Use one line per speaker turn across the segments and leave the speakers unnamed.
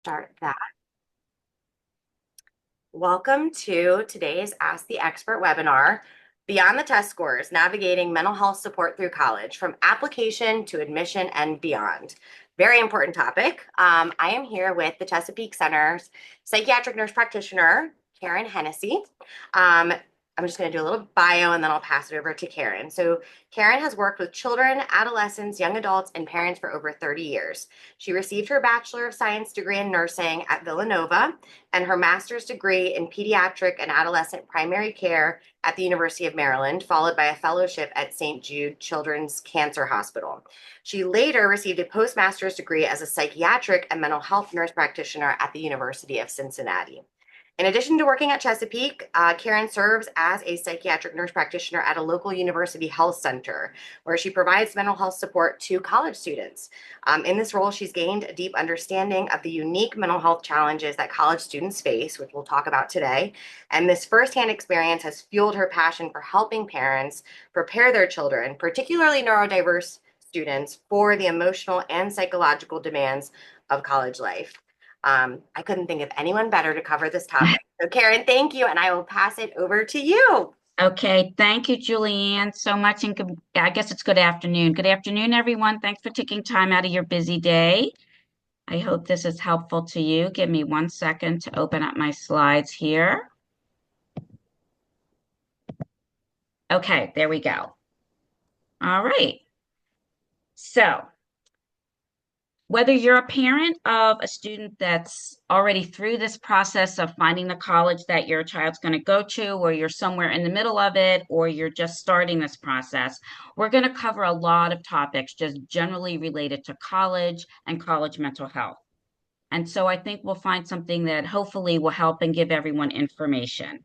Start that. Welcome to today's Ask the Expert webinar, Beyond the Test Scores, Navigating Mental Health Support Through College, from Application to Admission and Beyond. Very important topic. I am here with the Chesapeake Center's psychiatric nurse practitioner, Karen Hennessy. I'm just going to do a little bio and then I'll pass it over to Karen. So Karen has worked with children, adolescents, young adults, and parents for over 30 years. She received her Bachelor of Science degree in nursing at Villanova and her master's degree in pediatric and adolescent primary care at the University of Maryland, followed by a fellowship at St. Jude Children's Cancer Hospital. She later received a postmaster's degree as a psychiatric and mental health nurse practitioner at the University of Cincinnati. In addition to working at Chesapeake, Karen serves as a psychiatric nurse practitioner at a local university health center where she provides mental health support to college students. In this role, she's gained a deep understanding of the unique mental health challenges that college students face, which we'll talk about today. And this firsthand experience has fueled her passion for helping parents prepare their children, particularly neurodiverse students, for the emotional and psychological demands of college life. I couldn't think of anyone better to cover this topic. So Karen, thank you, and I will pass it over to you.
Okay, thank you, Julianne, so much. And I guess it's good afternoon. Good afternoon, everyone. Thanks for taking time out of your busy day. I hope this is helpful to you. Give me 1 second to open up my slides here. Okay, there we go. All right. So, whether you're a parent of a student that's already through this process of finding the college that your child's going to go to, or you're somewhere in the middle of it, or you're just starting this process, we're going to cover a lot of topics just generally related to college and college mental health. And so I think we'll find something that hopefully will help and give everyone information.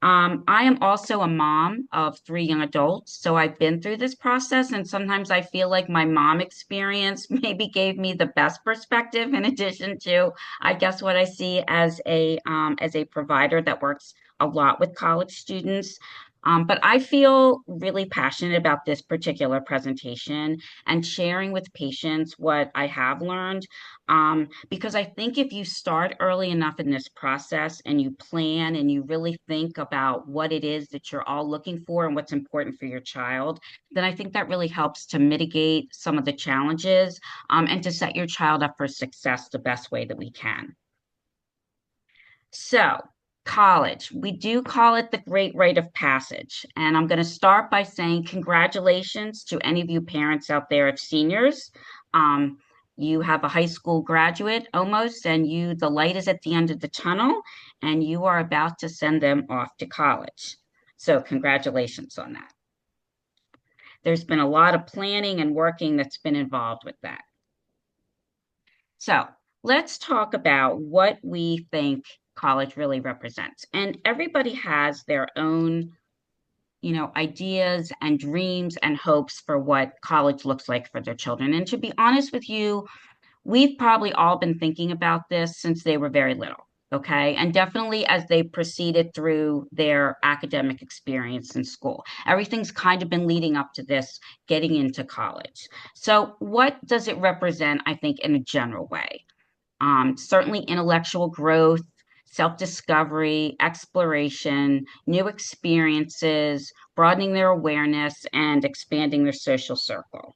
I am also a mom of three young adults, so I've been through this process, and sometimes I feel like my mom experience maybe gave me the best perspective, in addition to, I guess, what I see as a provider that works a lot with college students. But I feel really passionate about this particular presentation and sharing with patients what I have learned. Because I think if you start early enough in this process and you plan and you really think about what it is that you're all looking for and what's important for your child, then I think that really helps to mitigate some of the challenges, and to set your child up for success the best way that we can. So, college, we do call it the great rite of passage. And I'm going to start by saying congratulations to any of you parents out there of seniors. Um, you have a high school graduate almost, and the light is at the end of the tunnel, and you are about to send them off to college. So, congratulations on that. There's been a lot of planning and working that's been involved with that. So let's talk about what we think college really represents. And everybody has their own, ideas and dreams and hopes for what college looks like for their children. And to be honest with you, we've probably all been thinking about this since they were very little. Okay. And definitely as they proceeded through their academic experience in school, everything's kind of been leading up to this getting into college. So, what does it represent, I think, in a general way? Certainly intellectual growth, self discovery, exploration, new experiences, broadening their awareness, and expanding their social circle.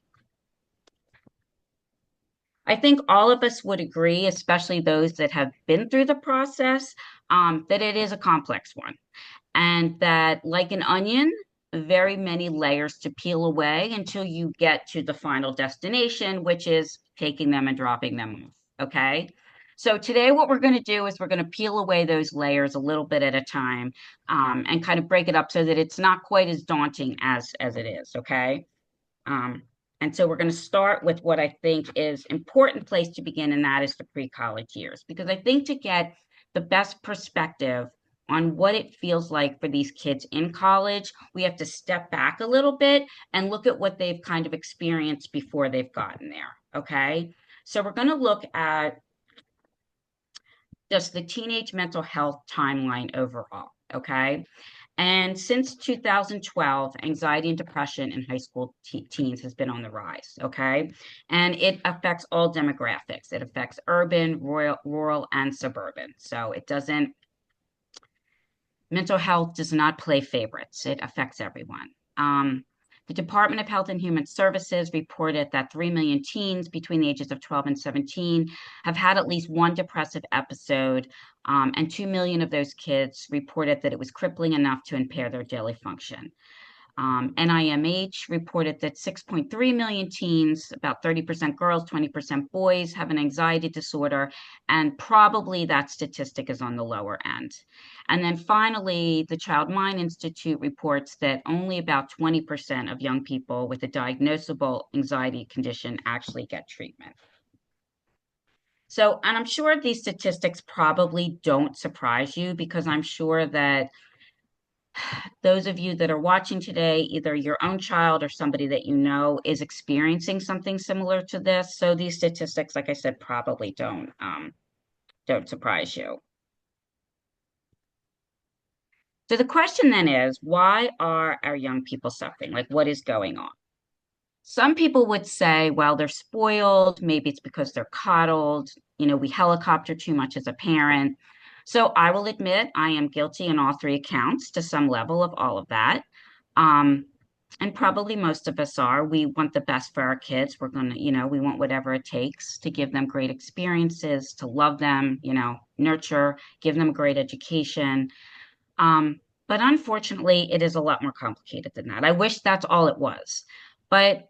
I think all of us would agree, especially those that have been through the process, that it is a complex one. And that, like an onion, very many layers to peel away until you get to the final destination, which is taking them and dropping them off. Okay. So today, what we're going to do is we're going to peel away those layers a little bit at a time, and kind of break it up so that it's not quite as daunting as it is. Okay. Um, and so we're going to start with what I think is important place to begin, and that is the pre-college years, because I think to get the best perspective on what it feels like for these kids in college, we have to step back a little bit and look at what they've kind of experienced before they've gotten there. Okay. So we're going to look at just the teenage mental health timeline overall. Okay. And since 2012, anxiety and depression in high school teens has been on the rise, okay? And it affects all demographics. It affects urban, rural, and suburban. So it doesn't, mental health does not play favorites. It affects everyone. The Department of Health and Human Services reported that 3 million teens between the ages of 12 and 17 have had at least one depressive episode, and 2 million of those kids reported that it was crippling enough to impair their daily function. NIMH reported that 6.3 million teens, about 30% girls, 20% boys, have an anxiety disorder, and probably that statistic is on the lower end. And then finally, the Child Mind Institute reports that only about 20% of young people with a diagnosable anxiety condition actually get treatment. So, and I'm sure these statistics probably don't surprise you because I'm sure that those of you that are watching today, either your own child or somebody that you know is experiencing something similar to this. So these statistics, like I said, probably don't surprise you. So the question then is, why are our young people suffering? Like, what is going on? Some people would say, well, they're spoiled. Maybe it's because they're coddled. We helicopter too much as a parent. So I will admit I am guilty in all three accounts to some level of all of that. Um, and probably most of us are. We want the best for our kids. We're going to, we want whatever it takes to give them great experiences, to love them, nurture, give them a great education. Um, but unfortunately, it is a lot more complicated than that. I wish that's all it was. But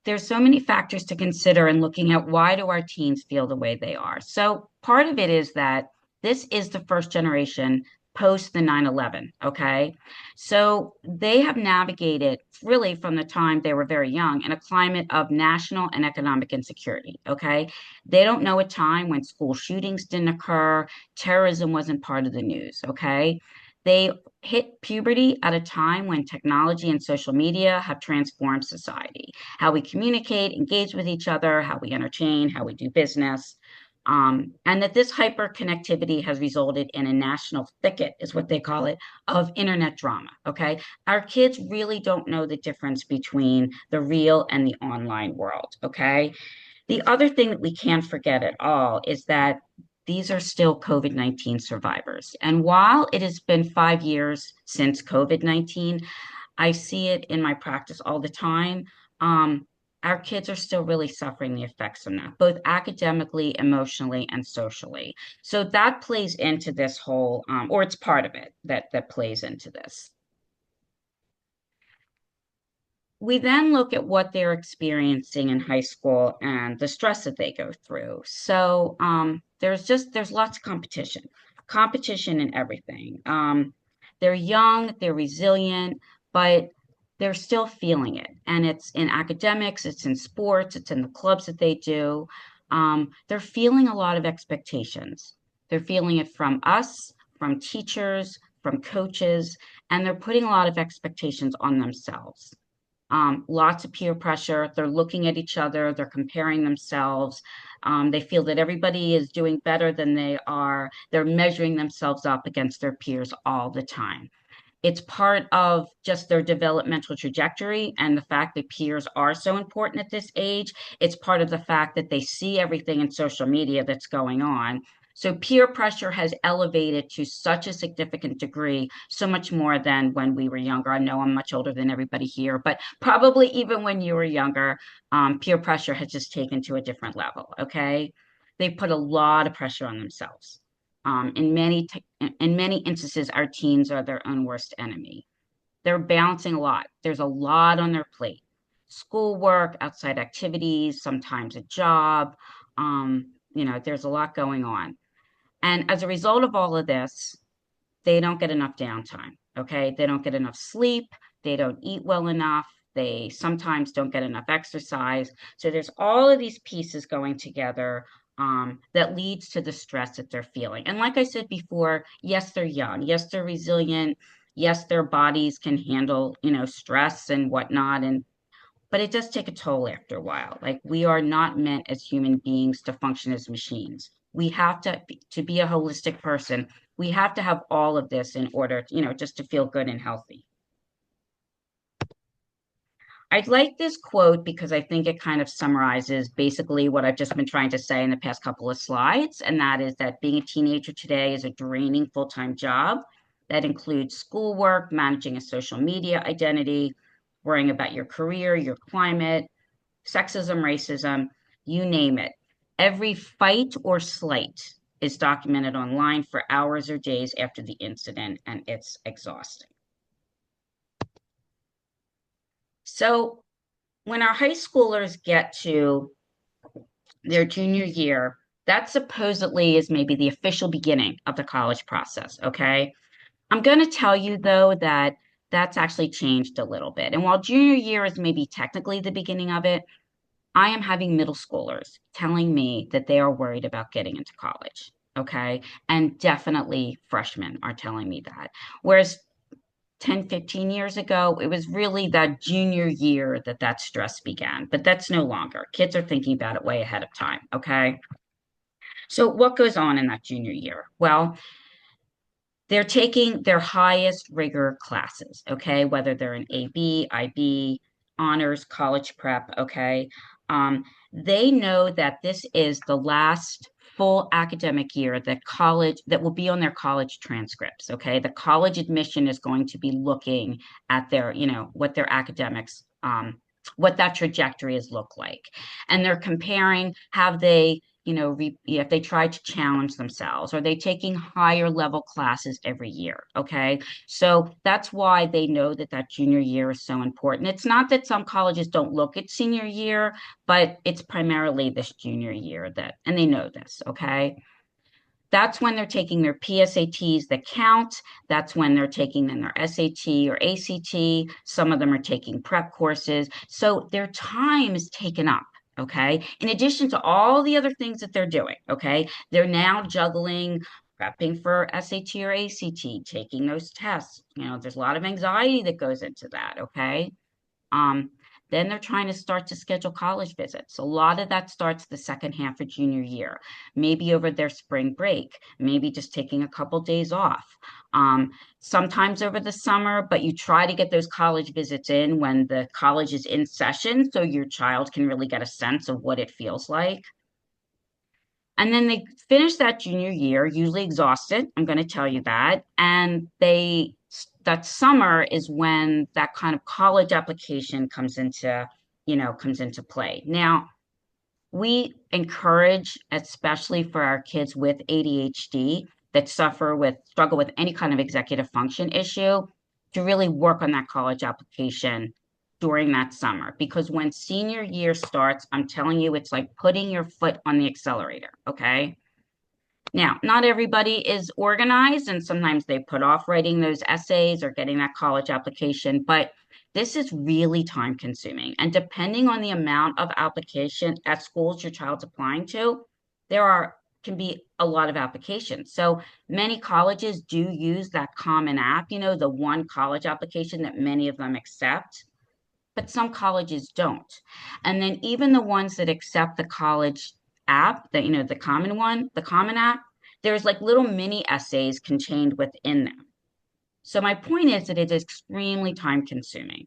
there's so many factors to consider in looking at why do our teens feel the way they are. So part of it is that this is the first generation post the 9/11, okay? So they have navigated really from the time they were very young in a climate of national and economic insecurity, okay? They don't know a time when school shootings didn't occur, terrorism wasn't part of the news, okay? They hit puberty at a time when technology and social media have transformed society, how we communicate, engage with each other, how we entertain, how we do business. And that this hyper connectivity has resulted in a national thicket, is what they call it, of internet drama. Okay. Our kids really don't know the difference between the real and the online world. Okay. The other thing that we can't forget at all is that these are still COVID-19 survivors. And while it has been 5 years since COVID-19, I see it in my practice all the time. Um, our kids are still really suffering the effects of that, both academically, emotionally, and socially. So that plays into this whole, or it's part of it that plays into this. We then look at what they're experiencing in high school and the stress that they go through. So there's lots of competition in everything. They're young, they're resilient, but they're still feeling it. And it's in academics, it's in sports, it's in the clubs that they do. They're feeling a lot of expectations. They're feeling it from us, from teachers, from coaches, and they're putting a lot of expectations on themselves. Lots of peer pressure. They're looking at each other, they're comparing themselves. They feel that everybody is doing better than they are. They're measuring themselves up against their peers all the time. It's part of just their developmental trajectory and the fact that peers are so important at this age. It's part of the fact that they see everything in social media that's going on. So peer pressure has elevated to such a significant degree, so much more than when we were younger. I know I'm much older than everybody here, but probably even when you were younger, peer pressure has just taken to a different level. Okay. They put a lot of pressure on themselves. In many instances, our teens are their own worst enemy. They're balancing a lot. There's a lot on their plate: schoolwork, outside activities, sometimes a job. There's a lot going on. And as a result of all of this, they don't get enough downtime. Okay. They don't get enough sleep. They don't eat well enough. They sometimes don't get enough exercise. So there's all of these pieces going together that leads to the stress that they're feeling. And like I said before, yes, they're young. Yes, they're resilient. Yes, their bodies can handle, stress and whatnot. But it does take a toll after a while. Like, we are not meant as human beings to function as machines. We have to be a holistic person. we have to have all of this in order, just to feel good and healthy. I like this quote because I think it kind of summarizes basically what I've just been trying to say in the past couple of slides. And that is that being a teenager today is a draining full-time job that includes schoolwork, managing a social media identity, worrying about your career, your climate, sexism, racism, you name it. Every fight or slight is documented online for hours or days after the incident, and it's exhausting. So, when our high schoolers get to their junior year, that supposedly is maybe the official beginning of the college process. Okay. I'm going to tell you, though, that that's actually changed a little bit. And while junior year is maybe technically the beginning of it, I am having middle schoolers telling me that they are worried about getting into college. Okay. And definitely freshmen are telling me that. Whereas 10, 15 years ago, it was really that junior year that that stress began, but that's no longer. Kids are thinking about it way ahead of time. Okay. So, what goes on in that junior year? Well, they're taking their highest rigor classes, okay, whether they're in AB, IB, honors, college prep, okay. Um, they know that this is the last full academic year that college that will be on their college transcripts, okay. The college admission is going to be looking at their, what their academics, what that trajectory has looked like, and they're comparing, have they, if they try to challenge themselves, are they taking higher level classes every year? Okay. So that's why they know that that junior year is so important. It's not that some colleges don't look at senior year, but it's primarily this junior year that, and they know this. Okay. That's when they're taking their PSATs that count. That's when they're taking then their SAT or ACT. Some of them are taking prep courses. So their time is taken up. Okay. In addition to all the other things that they're doing. Okay. They're now juggling prepping for SAT or ACT, taking those tests. There's a lot of anxiety that goes into that. Okay. Um, then they're trying to start to schedule college visits. A lot of that starts the second half of junior year, maybe over their spring break, maybe just taking a couple days off. Sometimes over the summer, but you try to get those college visits in when the college is in session so your child can really get a sense of what it feels like. And then they finish that junior year, usually exhausted. I'm going to tell you that. And that summer is when that kind of college application comes into play. Now, we encourage, especially for our kids with ADHD that struggle with any kind of executive function issue, to really work on that college application during that summer. Because when senior year starts, I'm telling you, it's like putting your foot on the accelerator. Okay. Now, not everybody is organized, and sometimes they put off writing those essays or getting that college application, but this is really time consuming. And depending on the amount of application at schools your child's applying to, can be a lot of applications. So many colleges do use that common app, the one college application that many of them accept, but some colleges don't. And then even the ones that accept the college app, the common one, the common app, there's like little mini essays contained within them. So my point is that it is extremely time consuming.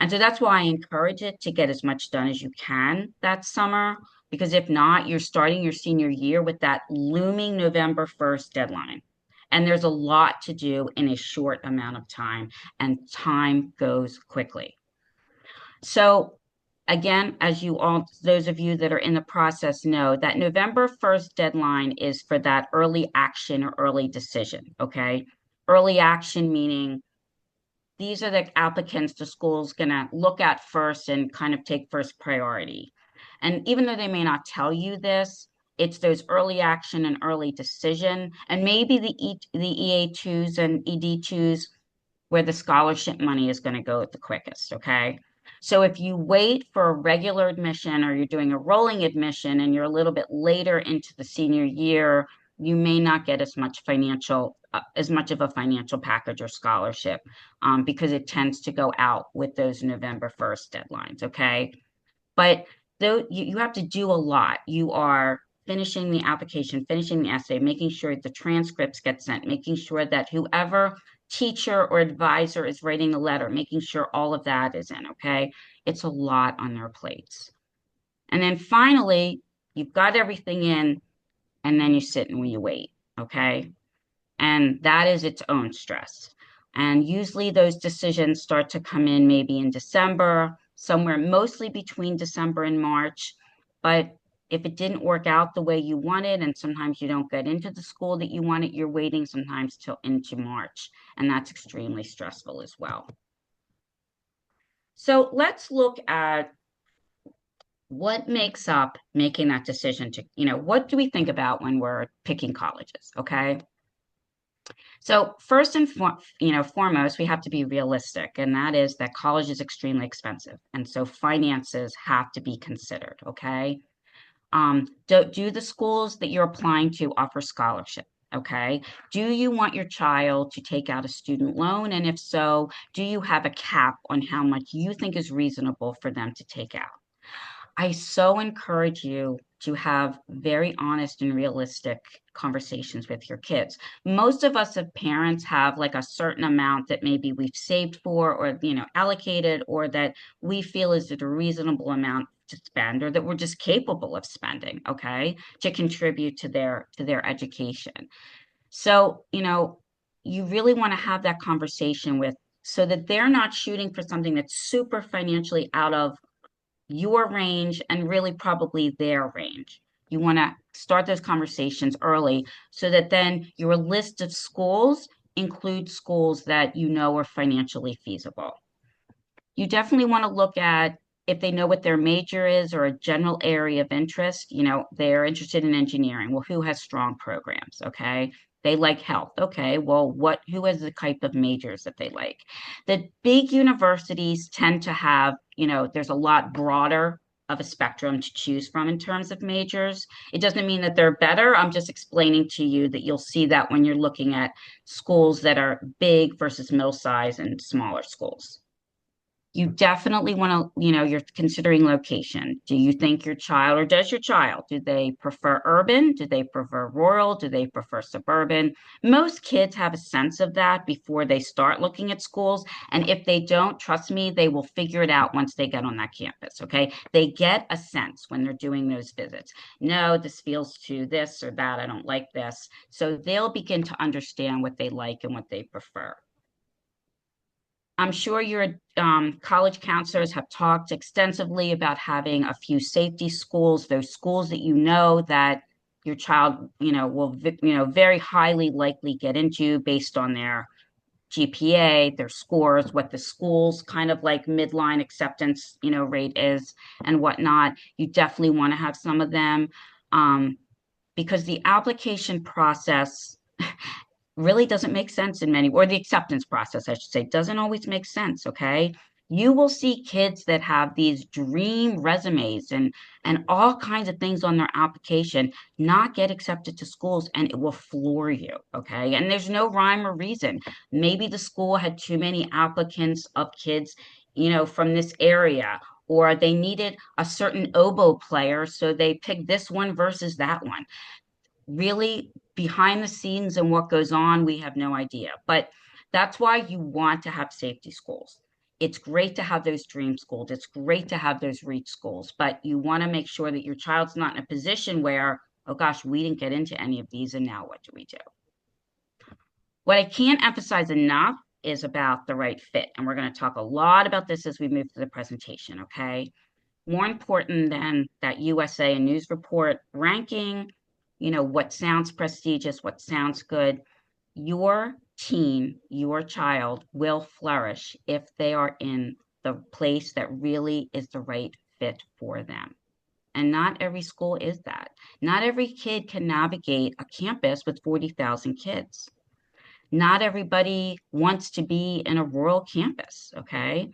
And so that's why I encourage it to get as much done as you can that summer, because if not, you're starting your senior year with that looming November 1st deadline. And there's a lot to do in a short amount of time, and time goes quickly. So again, as those of you that are in the process know, that November 1st deadline is for that early action or early decision. Okay. Early action meaning these are the applicants the school's going to look at first and kind of take first priority. And even though they may not tell you this, it's those early action and early decision, and maybe the EA2s and ED2s where the scholarship money is going to go the quickest. Okay. So if you wait for a regular admission or you're doing a rolling admission and you're a little bit later into the senior year, you may not get as much of a financial package or scholarship because it tends to go out with those November 1st deadlines. Okay. But though you have to do a lot, you are finishing the application, finishing the essay, making sure the transcripts get sent, making sure that whoever teacher or advisor is writing the letter, making sure all of that is in, okay? It's a lot on their plates. And then finally, you've got everything in, and then you sit and you wait, okay? And that is its own stress. And usually those decisions start to come in maybe in December, somewhere mostly between December and March. But if it didn't work out the way you wanted, and sometimes you don't get into the school that you wanted, you're waiting sometimes till into March. And that's extremely stressful as well. So let's look at what makes up making that decision to, what do we think about when we're picking colleges? Okay. So first and foremost, we have to be realistic, and that is that college is extremely expensive, and so finances have to be considered. Okay, do the schools that you're applying to offer scholarship? Okay, do you want your child to take out a student loan, and if so, do you have a cap on how much you think is reasonable for them to take out? I so encourage you to have very honest and realistic conversations with your kids. Most of us as parents have like a certain amount that maybe we've saved for or allocated or that we feel is a reasonable amount to spend or that we're just capable of spending, okay, to contribute to their education. So, you really want to have that conversation with so that they're not shooting for something that's super financially out of your range and really probably their range. You want to start those conversations early so that then your list of schools includes schools that you know are financially feasible. You definitely want to look at if they know what their major is or a general area of interest. They're interested in engineering. Well, who has strong programs? Okay. They like health. Okay. Well, who has the type of majors that they like? The big universities tend to have, there's a lot broader of a spectrum to choose from in terms of majors. It doesn't mean that they're better. I'm just explaining to you that you'll see that when you're looking at schools that are big versus middle size and smaller schools. You definitely want to, you're considering location. Do you think your child, or does your child, do they prefer urban? Do they prefer rural? Do they prefer suburban? Most kids have a sense of that before they start looking at schools. And if they don't, trust me, they will figure it out once they get on that campus. Okay. They get a sense when they're doing those visits. No, this feels to this or that. I don't like this. So they'll begin to understand what they like and what they prefer. I'm sure your college counselors have talked extensively about having a few safety schools, those schools that you know that your child, will, very highly likely get into based on their GPA, their scores, what the school's kind of like midline acceptance, rate is and whatnot. You definitely want to have some of them because the application process really doesn't make sense in many, or the acceptance process, I should say, doesn't always make sense. Okay. You will see kids that have these dream resumes and all kinds of things on their application not get accepted to schools and it will floor you. Okay. And there's no rhyme or reason. Maybe the school had too many applicants of kids, from this area, or they needed a certain oboe player. So they picked this one versus that one. Really, behind the scenes and what goes on, we have no idea. But that's why you want to have safety schools. It's great to have those dream schools. It's great to have those reach schools, but you want to make sure that your child's not in a position where, oh gosh, we didn't get into any of these, and now what do we do? What I can't emphasize enough is about the right fit. And we're going to talk a lot about this as we move through the presentation, okay? More important than that USA and News Report ranking, what sounds prestigious, what sounds good. Your teen, your child will flourish if they are in the place that really is the right fit for them. And not every school is that. Not every kid can navigate a campus with 40,000 kids. Not everybody wants to be in a rural campus, okay?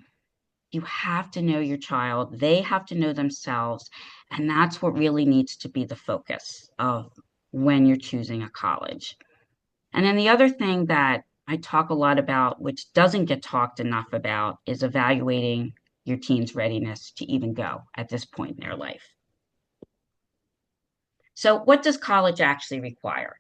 You have to know your child. They have to know themselves. And that's what really needs to be the focus of when you're choosing a college. And then the other thing that I talk a lot about, which doesn't get talked enough about, is evaluating your teen's readiness to even go at this point in their life. So what does college actually require?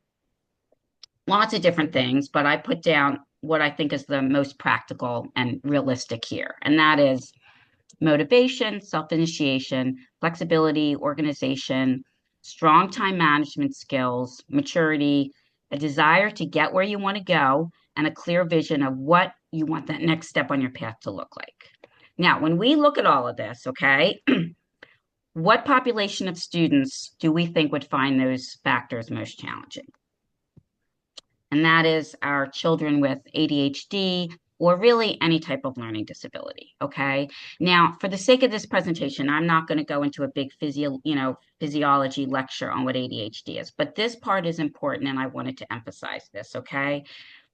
Lots of different things, but I put down what I think is the most practical and realistic here. And that is motivation, self initiation, flexibility, organization, strong time management skills, maturity, a desire to get where you want to go, and a clear vision of what you want that next step on your path to look like. Now, when we look at all of this, okay, what population of students do we think would find those factors most challenging? And that is our children with ADHD or really any type of learning disability. Okay. Now, for the sake of this presentation, I'm not going to go into a big physiology lecture on what ADHD is, but this part is important and I wanted to emphasize this. Okay.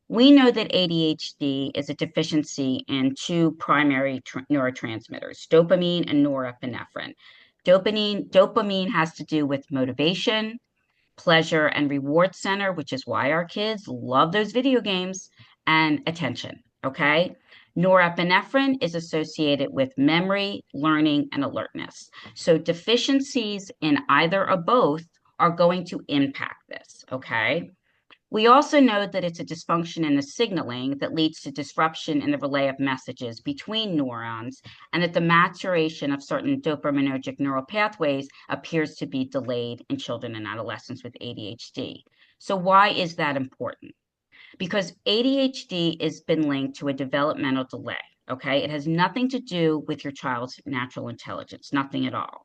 We know that ADHD is a deficiency in two primary neurotransmitters, dopamine and norepinephrine. Dopamine has to do with motivation, pleasure and reward center, which is why our kids love those video games, and attention. Okay. Norepinephrine is associated with memory, learning, and alertness. So deficiencies in either or both are going to impact this. Okay. We also know that it's a dysfunction in the signaling that leads to disruption in the relay of messages between neurons, and that the maturation of certain dopaminergic neural pathways appears to be delayed in children and adolescents with ADHD. So, why is that important? Because ADHD has been linked to a developmental delay. Okay, it has nothing to do with your child's natural intelligence, nothing at all.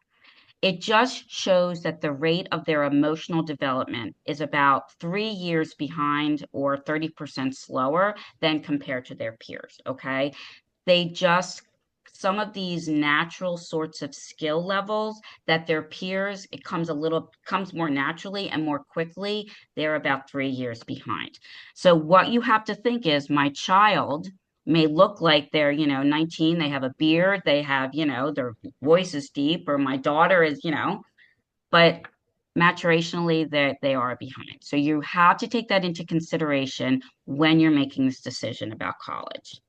It just shows that the rate of their emotional development is about 3 years behind or 30% slower than compared to their peers. Okay. They just, some of these natural sorts of skill levels that their peers, comes more naturally and more quickly. They're about 3 years behind. So what you have to think is my child may look like they're, 19, they have a beard, they have, their voice is deep, or my daughter is, but maturationally they are behind. So you have to take that into consideration when you're making this decision about college.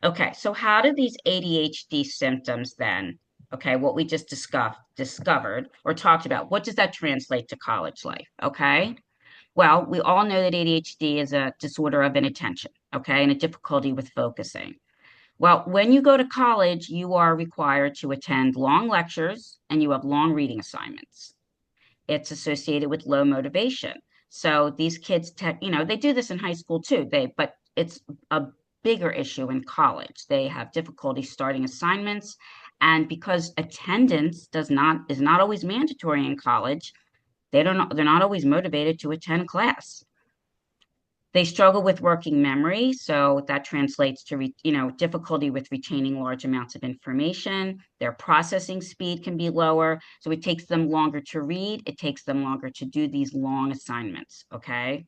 Okay, so how do these ADHD symptoms then, okay, what we just discovered or talked about, what does that translate to college life? Okay. Well, we all know that ADHD is a disorder of inattention, okay, and a difficulty with focusing. Well, when you go to college, you are required to attend long lectures and you have long reading assignments. It's associated with low motivation. So these kids, they do this in high school too. But it's a bigger issue in college. They have difficulty starting assignments, and because attendance is not always mandatory in college, they're not always motivated to attend class. They struggle with working memory, so that translates to difficulty with retaining large amounts of information. Their processing speed can be lower, so it takes them longer to read. It takes them longer to do these long assignments. Okay,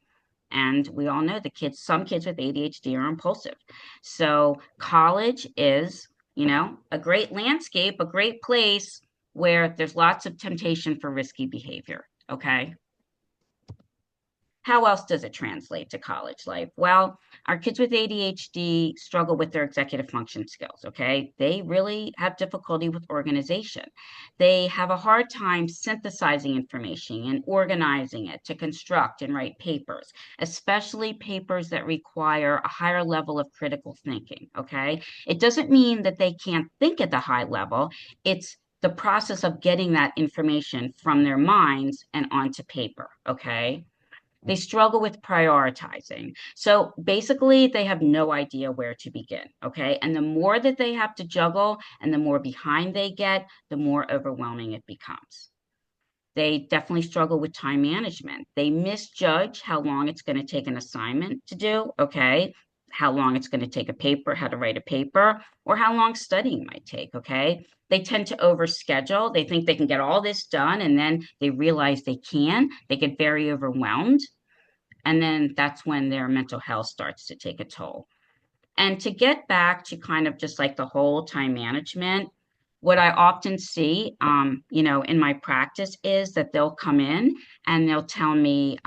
and we all know some kids with ADHD are impulsive. So college is, a great landscape, a great place where there's lots of temptation for risky behavior. Okay. How else does it translate to college life? Well, our kids with ADHD struggle with their executive function skills, okay? They really have difficulty with organization. They have a hard time synthesizing information and organizing it to construct and write papers, especially papers that require a higher level of critical thinking, okay? It doesn't mean that they can't think at the high level. It's the process of getting that information from their minds and onto paper, okay? They struggle with prioritizing. So basically, they have no idea where to begin. Okay. And the more that they have to juggle and the more behind they get, the more overwhelming it becomes. They definitely struggle with time management. They misjudge how long it's going to take an assignment to do. Okay. How long it's going to take how to write a paper, or how long studying might take. Okay. They tend to overschedule. They think they can get all this done, and then they realize they can. They get very overwhelmed. And then that's when their mental health starts to take a toll. And to get back to kind of just like the whole time management, what I often see, in my practice is that they'll come in and they'll tell me,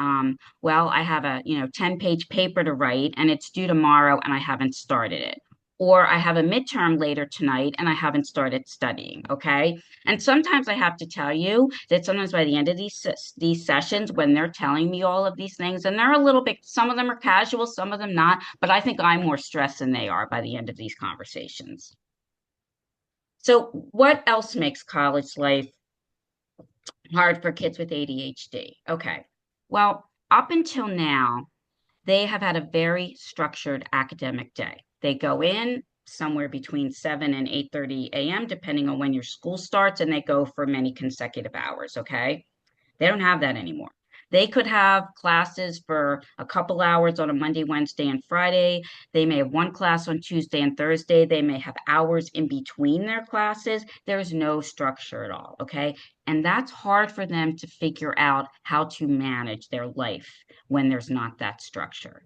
well, I have a, 10-page paper to write and it's due tomorrow and I haven't started it. or I have a midterm later tonight and I haven't started studying. Okay. And sometimes I have to tell you that sometimes by the end of these sessions, when they're telling me all of these things, and they're a little bit, some of them are casual, some of them not, but I think I'm more stressed than they are by the end of these conversations. So, what else makes college life hard for kids with ADHD? Okay. Well, up until now, they have had a very structured academic day. They go in somewhere between 7 and 8:30 a.m., depending on when your school starts, and they go for many consecutive hours. Okay. They don't have that anymore. They could have classes for a couple hours on a Monday, Wednesday, and Friday. They may have one class on Tuesday and Thursday. They may have hours in between their classes. There's no structure at all. Okay. And that's hard for them to figure out how to manage their life when there's not that structure.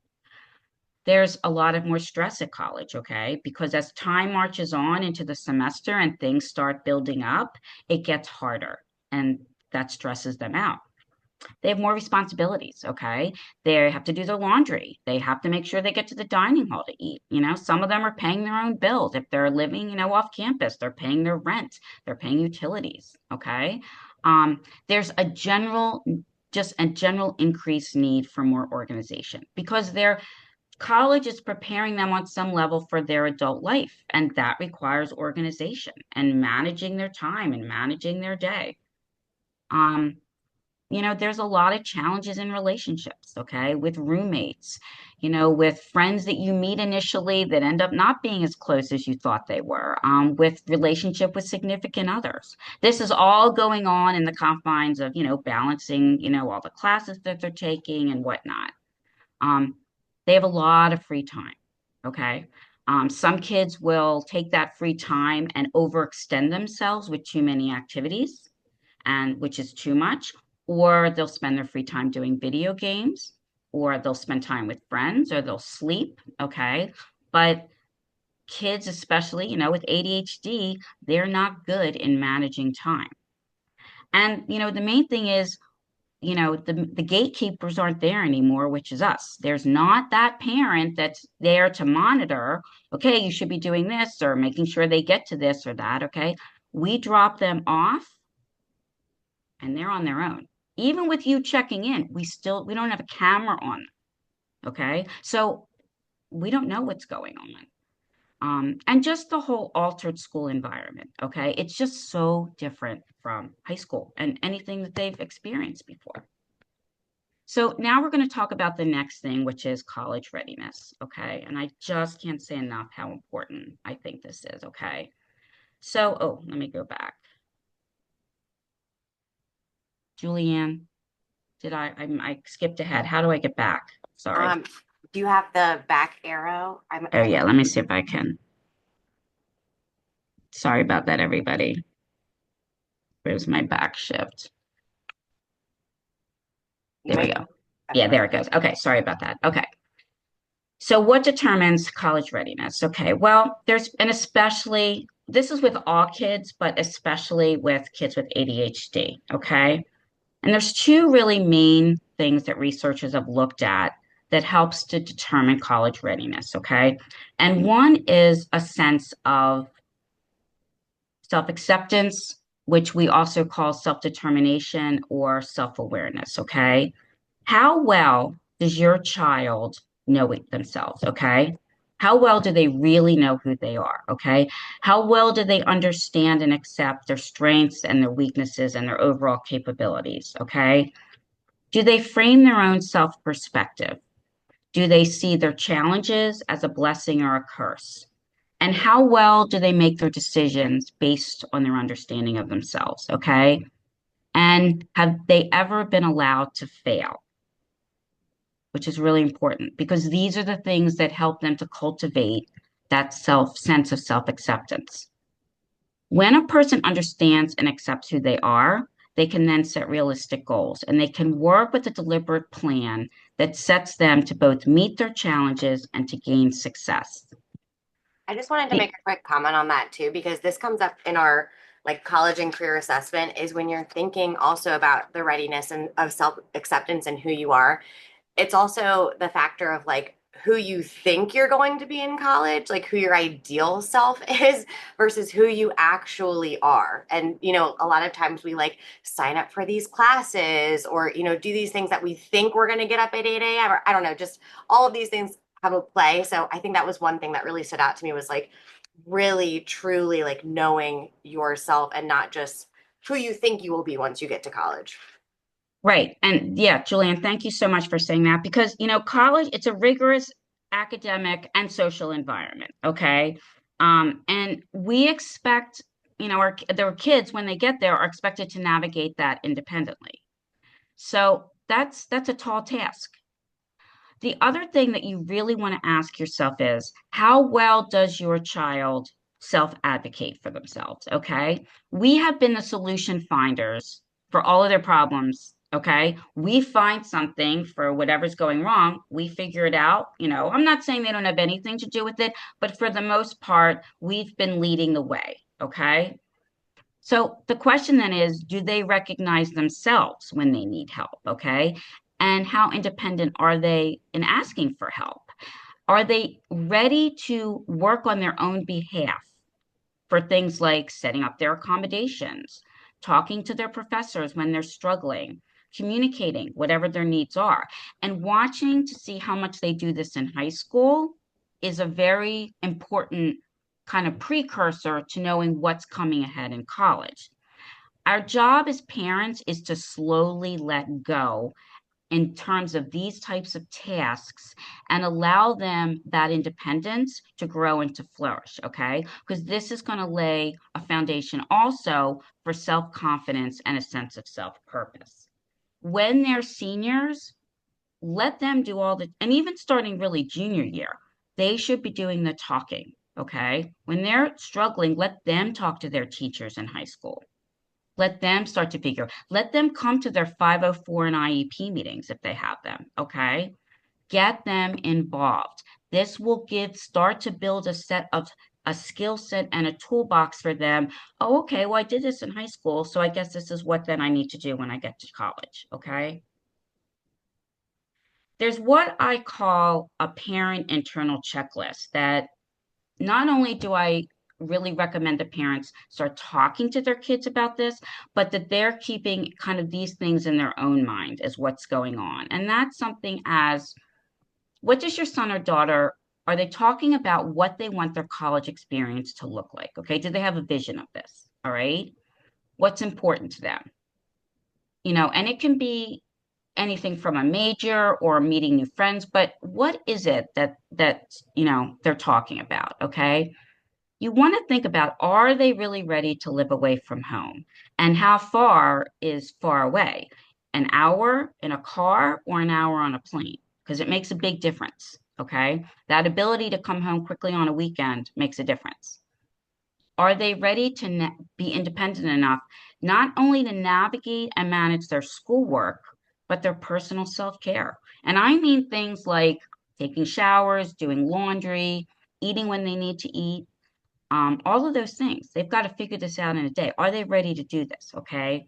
There's a lot of more stress at college, okay? Because as time marches on into the semester and things start building up, it gets harder and that stresses them out. They have more responsibilities, okay? They have to do their laundry. They have to make sure they get to the dining hall to eat. Some of them are paying their own bills. If they're living, off campus, they're paying their rent, they're paying utilities, okay? There's just a general increased need for more organization because their college is preparing them on some level for their adult life, and that requires organization and managing their time and managing their day. Um, there's a lot of challenges in relationships, okay, with roommates, with friends that you meet initially that end up not being as close as you thought they were, with relationship with significant others. This is all going on in the confines of, balancing, all the classes that they're taking and whatnot. Um, they have a lot of free time, okay? Some kids will take that free time and overextend themselves with too many activities and which is too much, or they'll spend their free time doing video games, or they'll spend time with friends, or they'll sleep. Okay. But kids, especially, with ADHD, they're not good in managing time. And, the main thing is, the gatekeepers aren't there anymore, which is us. There's not that parent that's there to monitor, okay, you should be doing this or making sure they get to this or that. Okay. We drop them off and they're on their own. Even with you checking in, we don't have a camera on them. Okay. So we don't know what's going on. And just the whole altered school environment. Okay. It's just so different from high school and anything that they've experienced before. So now we're going to talk about the next thing, which is college readiness. Okay. And I just can't say enough how important I think this is. Okay. So, let me go back. Julianne, I skipped ahead. How do I get back? Sorry.
Um, do you have the back arrow?
Oh yeah, let me see if I can. Sorry about that, everybody. Where's my back shift?
You
There we
might.
go. Yeah,
Okay.
there it goes. Okay, sorry about that. Okay. So what determines college readiness? Okay, well, this is with all kids, but especially with kids with ADHD. Okay. And there's two really main things that researchers have looked at that helps to determine college readiness. Okay. And one is a sense of self-acceptance, which we also call self-determination or self-awareness, okay? How well does your child know themselves, okay? How well do they really know who they are, okay? How well do they understand and accept their strengths and their weaknesses and their overall capabilities, okay? Do they frame their own self-perspective? Do they see their challenges as a blessing or a curse? And how well do they make their decisions based on their understanding of themselves? Okay. And have they ever been allowed to fail, which is really important because these are the things that help them to cultivate that sense of self acceptance. When a person understands and accepts who they are, they can then set realistic goals and they can work with a deliberate plan that sets them to both meet their challenges and to gain success.
I just wanted to make a quick comment on that too, because this comes up in our like college and career assessment is when you're thinking also about the readiness and of self acceptance and who you are. It's also the factor of like who you think you're going to be in college, like who your ideal self is versus who you actually are. And, a lot of times we like sign up for these classes or, do these things that we think we're going to get up at 8 a.m. or I don't know, just all of these things have a play. So I think that was one thing that really stood out to me was like really, truly like knowing yourself and not just who you think you will be once you get to college.
Right. And yeah, Julian, thank you so much for saying that because, college, it's a rigorous academic and social environment. Okay. And we expect, their kids, when they get there, are expected to navigate that independently. So that's a tall task. The other thing that you really want to ask yourself is how well does your child self advocate for themselves? Okay. We have been the solution finders for all of their problems. Okay. We find something for whatever's going wrong. We figure it out. I'm not saying they don't have anything to do with it, but for the most part, we've been leading the way. Okay. So the question then is, do they recognize themselves when they need help? Okay. And how independent are they in asking for help? Are they ready to work on their own behalf for things like setting up their accommodations, talking to their professors when they're struggling, communicating whatever their needs are, and watching to see how much they do this in high school is a very important kind of precursor to knowing what's coming ahead in college. Our job as parents is to slowly let go in terms of these types of tasks and allow them that independence to grow and to flourish, okay? Because this is going to lay a foundation also for self confidence and a sense of self purpose. When they're seniors, let them do all the, and even starting really junior year, they should be doing the talking, okay? When they're struggling, let them talk to their teachers in high school. Let them start to figure. Let them come to their 504 and IEP meetings if they have them. Okay. Get them involved. This will start to build a skill set and a toolbox for them. Oh, okay. Well, I did this in high school. So I guess this is what then I need to do when I get to college. Okay. There's what I call a parent internal checklist that not only do I really recommend the parents start talking to their kids about this, but that they're keeping kind of these things in their own mind as what's going on. And that's something as what does your son or daughter, are they talking about what they want their college experience to look like? Okay. Do they have a vision of this? All right. What's important to them? And it can be anything from a major or meeting new friends, but what is it that they're talking about? Okay. You want to think about, are they really ready to live away from home? And how far is far away? An hour in a car or an hour on a plane? Because it makes a big difference. Okay. That ability to come home quickly on a weekend makes a difference. Are they ready to be independent enough not only to navigate and manage their schoolwork, but their personal self care? And I mean things like taking showers, doing laundry, eating when they need to eat, all of those things. They've got to figure this out in a day. Are they ready to do this? Okay.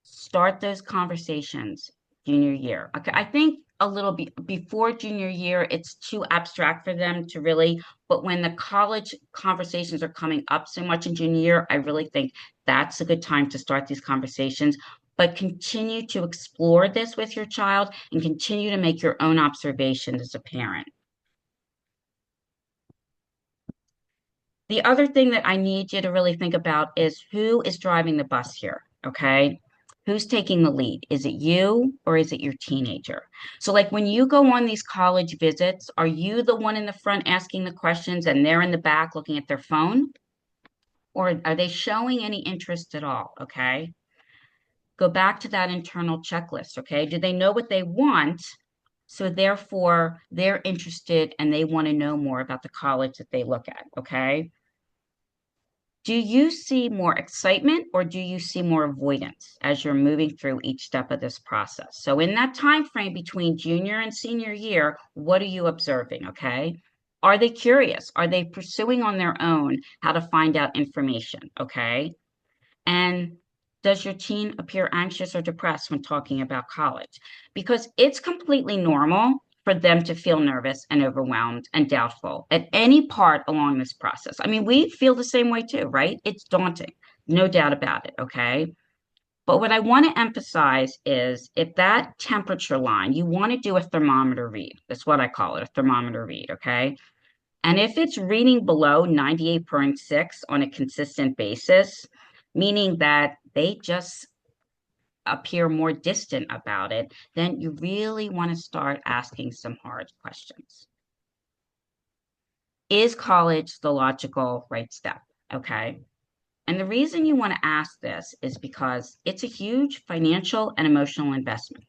Start those conversations junior year. Okay. I think a little before junior year, it's too abstract for them to really, but when the college conversations are coming up so much in junior year, I really think that's a good time to start these conversations. But continue to explore this with your child and continue to make your own observations as a parent. The other thing that I need you to really think about is who is driving the bus here, okay? Who's taking the lead? Is it you or is it your teenager? So, like when you go on these college visits, are you the one in the front asking the questions and they're in the back looking at their phone? Or are they showing any interest at all? Okay. Go back to that internal checklist, okay? Do they know what they want? So, therefore, they're interested and they want to know more about the college that they look at, okay? Do you see more excitement or do you see more avoidance as you're moving through each step of this process? So in that time frame between junior and senior year, what are you observing, okay? Are they curious? Are they pursuing on their own how to find out information, okay? And does your teen appear anxious or depressed when talking about college? Because it's completely normal for them to feel nervous and overwhelmed and doubtful at any part along this process. I mean, we feel the same way too, right? It's daunting, no doubt about it, okay? But what I want to emphasize is if that temperature line, you want to do a thermometer read. That's what I call it, a thermometer read, okay? And if it's reading below 98.6 on a consistent basis, meaning that they just appear more distant about it, then you really want to start asking some hard questions. Is college the logical right step? Okay. And the reason you want to ask this is because it's a huge financial and emotional investment.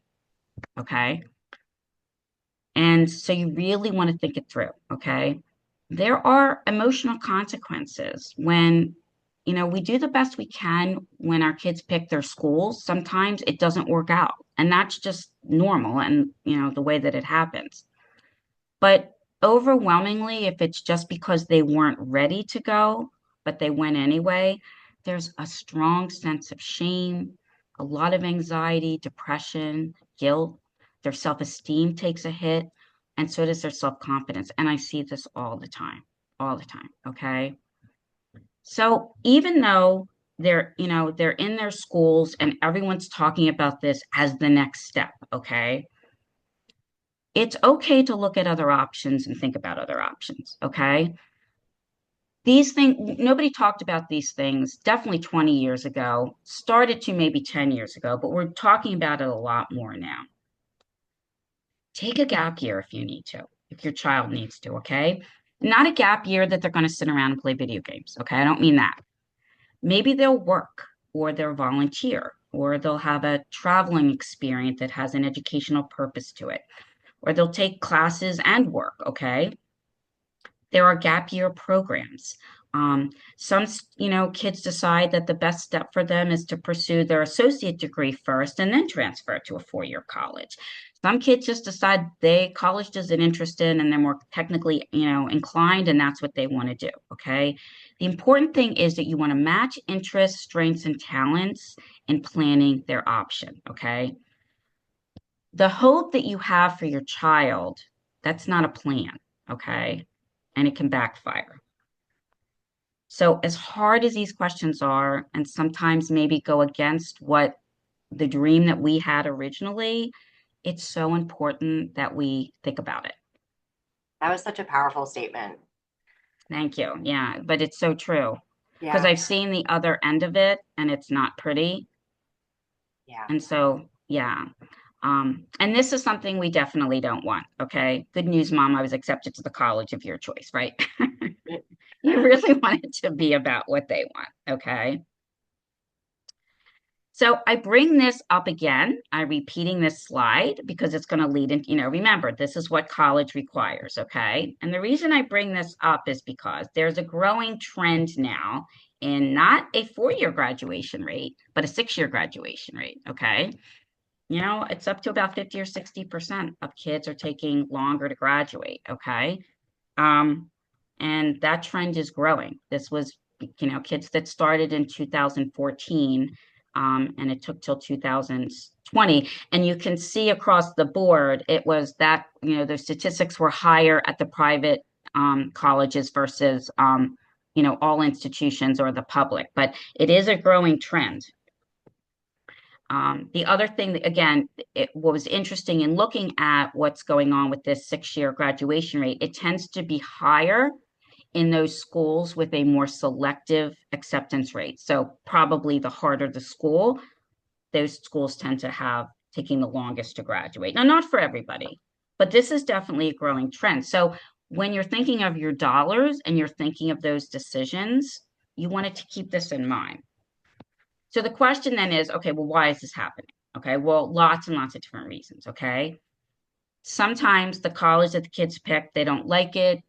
Okay. And so you really want to think it through. Okay. There are emotional consequences when, we do the best we can when our kids pick their schools. Sometimes it doesn't work out. And that's just normal and, the way that it happens. But overwhelmingly, if it's just because they weren't ready to go, but they went anyway, there's a strong sense of shame, a lot of anxiety, depression, guilt. Their self-esteem takes a hit, and so does their self-confidence. And I see this all the time. Okay. So even though they're in their schools and everyone's talking about this as the next step, okay? It's okay to look at other options and think about other options, okay? These things, nobody talked about these things definitely 20 years ago, started to maybe 10 years ago, but we're talking about it a lot more now. Take a gap year if you need to, if your child needs to, okay? Not a gap year that they're going to sit around and play video games, okay? I don't mean that. Maybe they'll work or they'll volunteer or they'll have a traveling experience that has an educational purpose to it or they'll take classes and work, okay? There are gap year programs. Some, kids decide that the best step for them is to pursue their associate degree first and then transfer to a four-year college. Some kids just decide college doesn't interest in and they're more technically, inclined and that's what they want to do. Okay. The important thing is that you want to match interests, strengths, and talents in planning their option. Okay. The hope that you have for your child, that's not a plan. Okay. And it can backfire. So, as hard as these questions are, and sometimes maybe go against what the dream that we had originally, it's so important that we think about it.
That was such a powerful statement.
Thank you. Yeah, but it's so true because
Yeah.
I've seen the other end of it and it's not pretty.
Yeah.
And so, yeah. And this is something we definitely don't want. Okay. Good news, mom. I was accepted to the college of your choice, right? You really want it to be about what they want. Okay. So I bring this up again. I'm repeating this slide because it's going to lead in, remember, this is what college requires, okay? And the reason I bring this up is because there's a growing trend now in not a four-year graduation rate, but a six-year graduation rate, okay? It's up to about 50 or 60% of kids are taking longer to graduate, okay? Um, and that trend is growing. This was, kids that started in 2014, and it took till 2020. And you can see across the board, it was that, the statistics were higher at the private colleges versus, all institutions or the public. But it is a growing trend. The other thing, that, again, what was interesting in looking at what's going on with this six-year graduation rate, it tends to be higher in those schools with a more selective acceptance rate. So probably the harder the school, those schools tend to have taking the longest to graduate. Now, not for everybody, but this is definitely a growing trend. So when you're thinking of your dollars and you're thinking of those decisions, you wanted to keep this in mind. So the question then is, okay, well, why is this happening? Okay, well, lots and lots of different reasons. Okay. Sometimes the college that the kids pick, they don't like it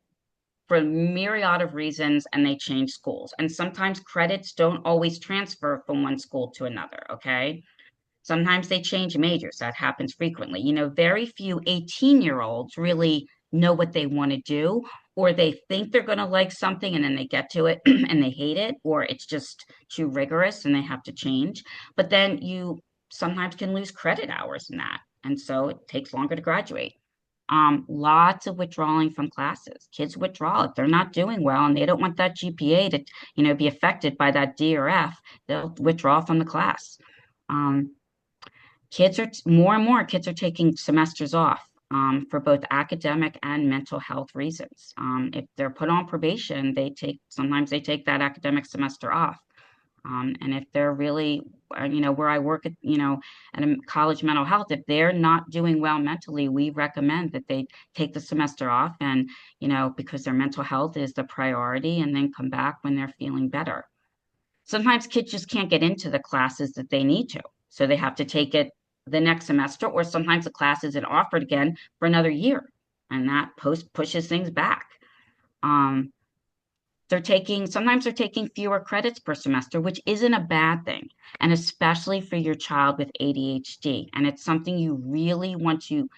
for a myriad of reasons and they change schools. And sometimes credits don't always transfer from one school to another. Okay. Sometimes they change majors. That happens frequently. Very few 18-year-olds really know what they want to do, or they think they're going to like something and then they get to it and they hate it, or it's just too rigorous and they have to change. But then you sometimes can lose credit hours in that. And so it takes longer to graduate. Lots of withdrawing from classes. Kids withdraw if they're not doing well and they don't want that GPA to, be affected by that D or F. They'll withdraw from the class. Um, Kids are more and more kids are taking semesters off for both academic and mental health reasons. If they're put on probation, sometimes they take that academic semester off. And if they're really, where I work at, at a college mental health, if they're not doing well mentally, we recommend that they take the semester off and, because their mental health is the priority, and then come back when they're feeling better. Sometimes kids just can't get into the classes that they need to. So they have to take it the next semester, or sometimes the class isn't offered again for another year. And that pushes things back. Um, sometimes they're taking fewer credits per semester, which isn't a bad thing. And especially for your child with ADHD. And it's something you really want to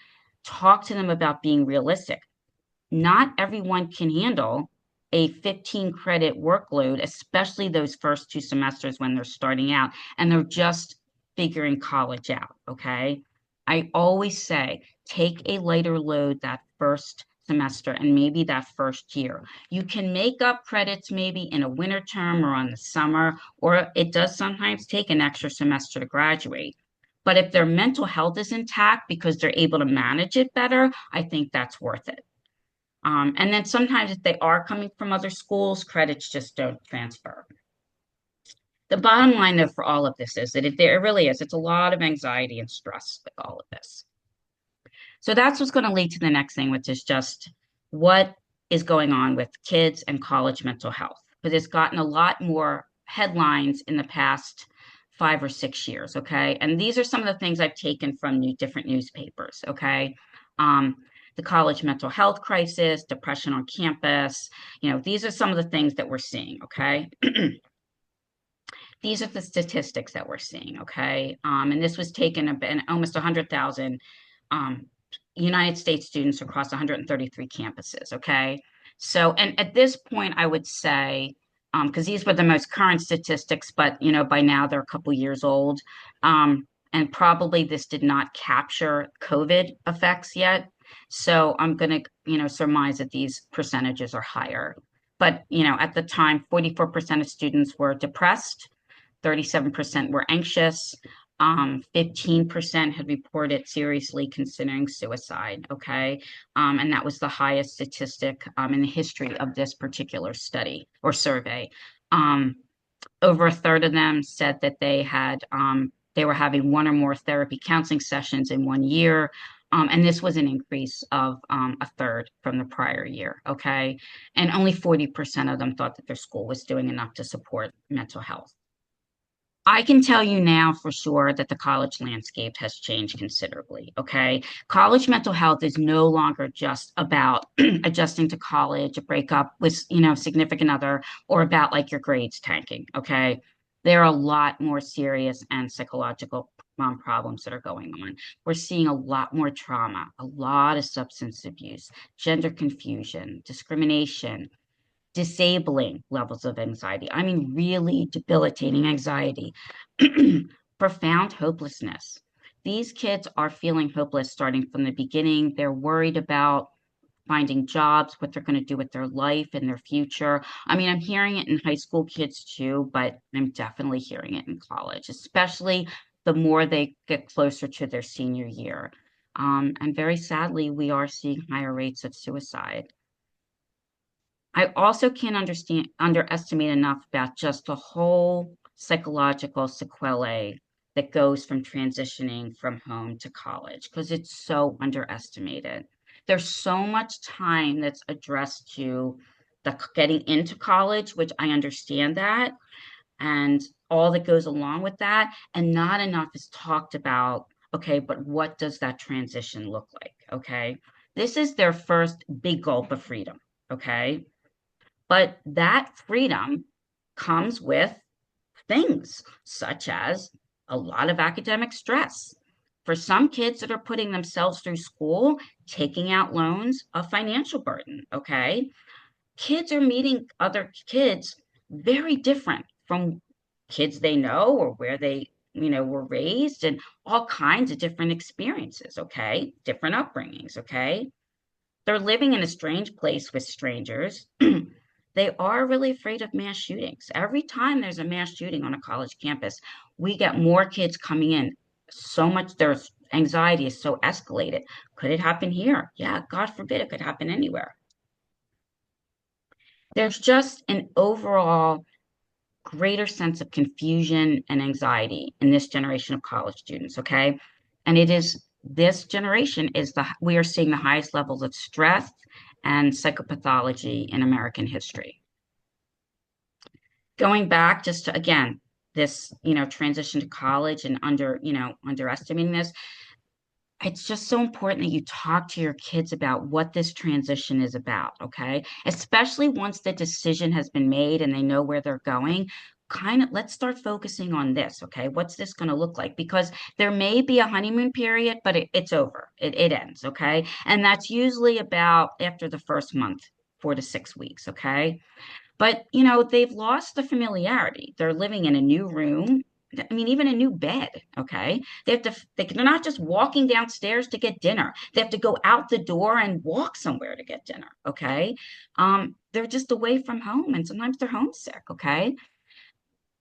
talk to them about, being realistic. Not everyone can handle a 15 credit workload, especially those first 2 semesters when they're starting out and they're just figuring college out. Okay. I always say take a lighter load that first semester and maybe that first year. You can make up credits maybe in a winter term or on the summer, or it does sometimes take an extra semester to graduate. But if their mental health is intact because they're able to manage it better, I think that's worth it. And then sometimes if they are coming from other schools, credits just don't transfer. The bottom line, though, for all of this is that there really is. It's a lot of anxiety and stress with all of this. So that's what's going to lead to the next thing, which is just what is going on with kids and college mental health. Because it's gotten a lot more headlines in the past 5 or 6 years. Okay. And these are some of the things I've taken from different newspapers. Okay. Um, the college mental health crisis, depression on campus. These are some of the things that we're seeing. Okay. These are the statistics that we're seeing. Okay. And this was taken almost 100,000 um, United States students across 133 campuses. Okay. So, and at this point, I would say, because these were the most current statistics, but by now they're a couple years old. And probably this did not capture COVID effects yet. So I'm going to, surmise that these percentages are higher. But, at the time, 44% of students were depressed, 37% were anxious, 15% had reported seriously considering suicide. Okay. And that was the highest statistic in the history of this particular study or survey. Over a third of them said that they were having one or more therapy counseling sessions in 1 year. And this was an increase of a third from the prior year. Okay. And only 40% of them thought that their school was doing enough to support mental health. I can tell you now for sure that the college landscape has changed considerably. Okay. College mental health is no longer just about adjusting to college, a breakup with, significant other, or about like your grades tanking. Okay. There are a lot more serious and psychological problems that are going on. We're seeing a lot more trauma, a lot of substance abuse, gender confusion, discrimination, disabling levels of anxiety. I mean, really debilitating anxiety, profound hopelessness. These kids are feeling hopeless starting from the beginning. They're worried about finding jobs, what they're going to do with their life and their future. I mean, I'm hearing it in high school kids too, but I'm definitely hearing it in college, especially the more they get closer to their senior year. And very sadly, we are seeing higher rates of suicide. I also can't underestimate enough about just the whole psychological sequelae that goes from transitioning from home to college, because it's so underestimated. There's so much time that's addressed to the getting into college, which I understand that, and all that goes along with that, and not enough is talked about. Okay, but what does that transition look like? Okay, this is their first big gulp of freedom. Okay, but that freedom comes with things such as a lot of academic stress. For some kids that are putting themselves through school, taking out loans, a financial burden. Okay. Kids are meeting other kids very different from kids they know or where they, were raised, and all kinds of different experiences. Okay. Different upbringings. Okay. They're living in a strange place with strangers. They are really afraid of mass shootings. Every time there's a mass shooting on a college campus, we get more kids coming in. So much their anxiety is so escalated. Could it happen here? Yeah, God forbid it could happen anywhere. There's just an overall greater sense of confusion and anxiety in this generation of college students, okay? And it is this generation is the we are seeing the highest levels of stress and psychopathology in American history. Going back just to again, this, transition to college and underestimating this, it's just so important that you talk to your kids about what this transition is about, okay? Especially once the decision has been made and they know where they're going. Kind of let's start focusing on this, okay? What's this going to look like? Because there may be a honeymoon period, but it's over. It ends, okay? And that's usually about after the first month, 4 to 6 weeks, okay? But, they've lost the familiarity. They're living in a new room. I mean, even a new bed. Okay. They're not just walking downstairs to get dinner. They have to go out the door and walk somewhere to get dinner. Okay. They're just away from home and sometimes they're homesick. Okay.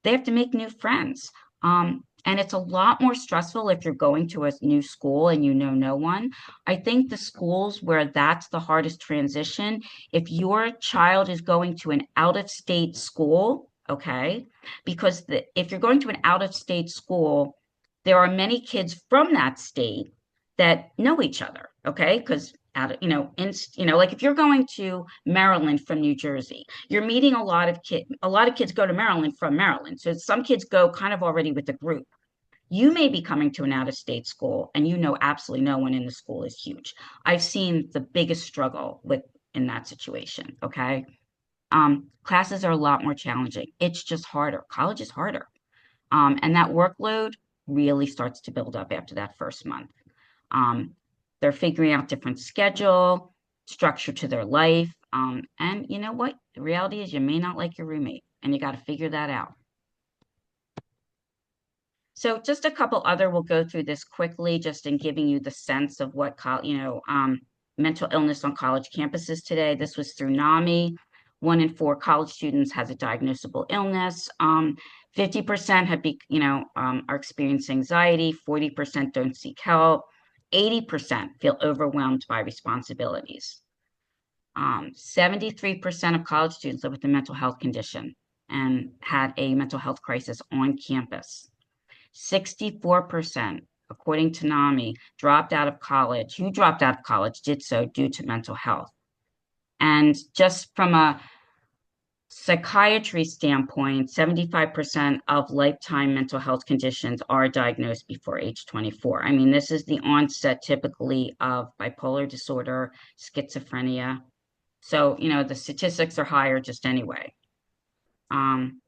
They have to make new friends. And it's a lot more stressful if you're going to a new school and you know no one. I think the schools where that's the hardest transition, if your child is going to an out of state school, okay, because if you're going to an out of state school, there are many kids from that state that know each other, okay, because like if you're going to Maryland from New Jersey, you're meeting a lot of kids go to Maryland from Maryland. So some kids go kind of already with the group. You may be coming to an out of state school and you know absolutely no one in the school is huge. I've seen the biggest struggle with in that situation. Okay. Classes are a lot more challenging. It's just harder. College is harder. And that workload really starts to build up after that first month. Um, they're figuring out different schedule, structure to their life. And you know what? The reality is you may not like your roommate, and you got to figure that out. So just a couple other, we'll go through this quickly, just in giving you the sense of what, mental illness on college campuses today. This was through NAMI. 1 in 4 college students has a diagnosable illness. 50% are experiencing anxiety. 40% don't seek help. 80% feel overwhelmed by responsibilities. 73% of college students live with a mental health condition and had a mental health crisis on campus. 64%, according to NAMI, who dropped out of college did so due to mental health. And just from a psychiatry standpoint, 75% of lifetime mental health conditions are diagnosed before age 24. I mean, this is the onset typically of bipolar disorder, schizophrenia. So, the statistics are higher just anyway. Um,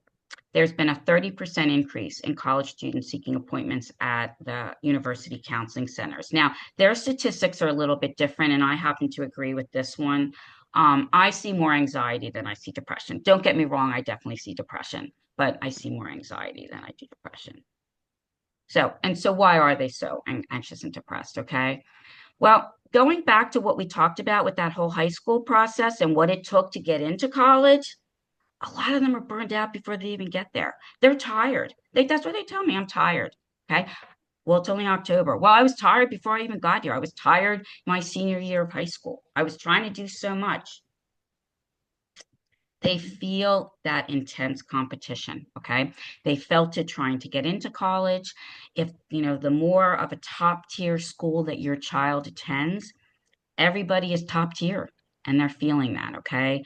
there's been a 30% increase in college students seeking appointments at the university counseling centers. Now, their statistics are a little bit different, and I happen to agree with this one. I see more anxiety than I see depression. Don't get me wrong, I definitely see depression, but I see more anxiety than I do depression. So why are they so anxious and depressed? Okay. Well, going back to what we talked about with that whole high school process and what it took to get into college, a lot of them are burned out before they even get there. They're tired. That's what they tell me. I'm tired. Okay. Well, it's only October. Well, I was tired before I even got here. I was tired my senior year of high school. I was trying to do so much. They feel that intense competition. Okay. They felt it trying to get into college. If, the more of a top tier school that your child attends, everybody is top tier and they're feeling that. Okay.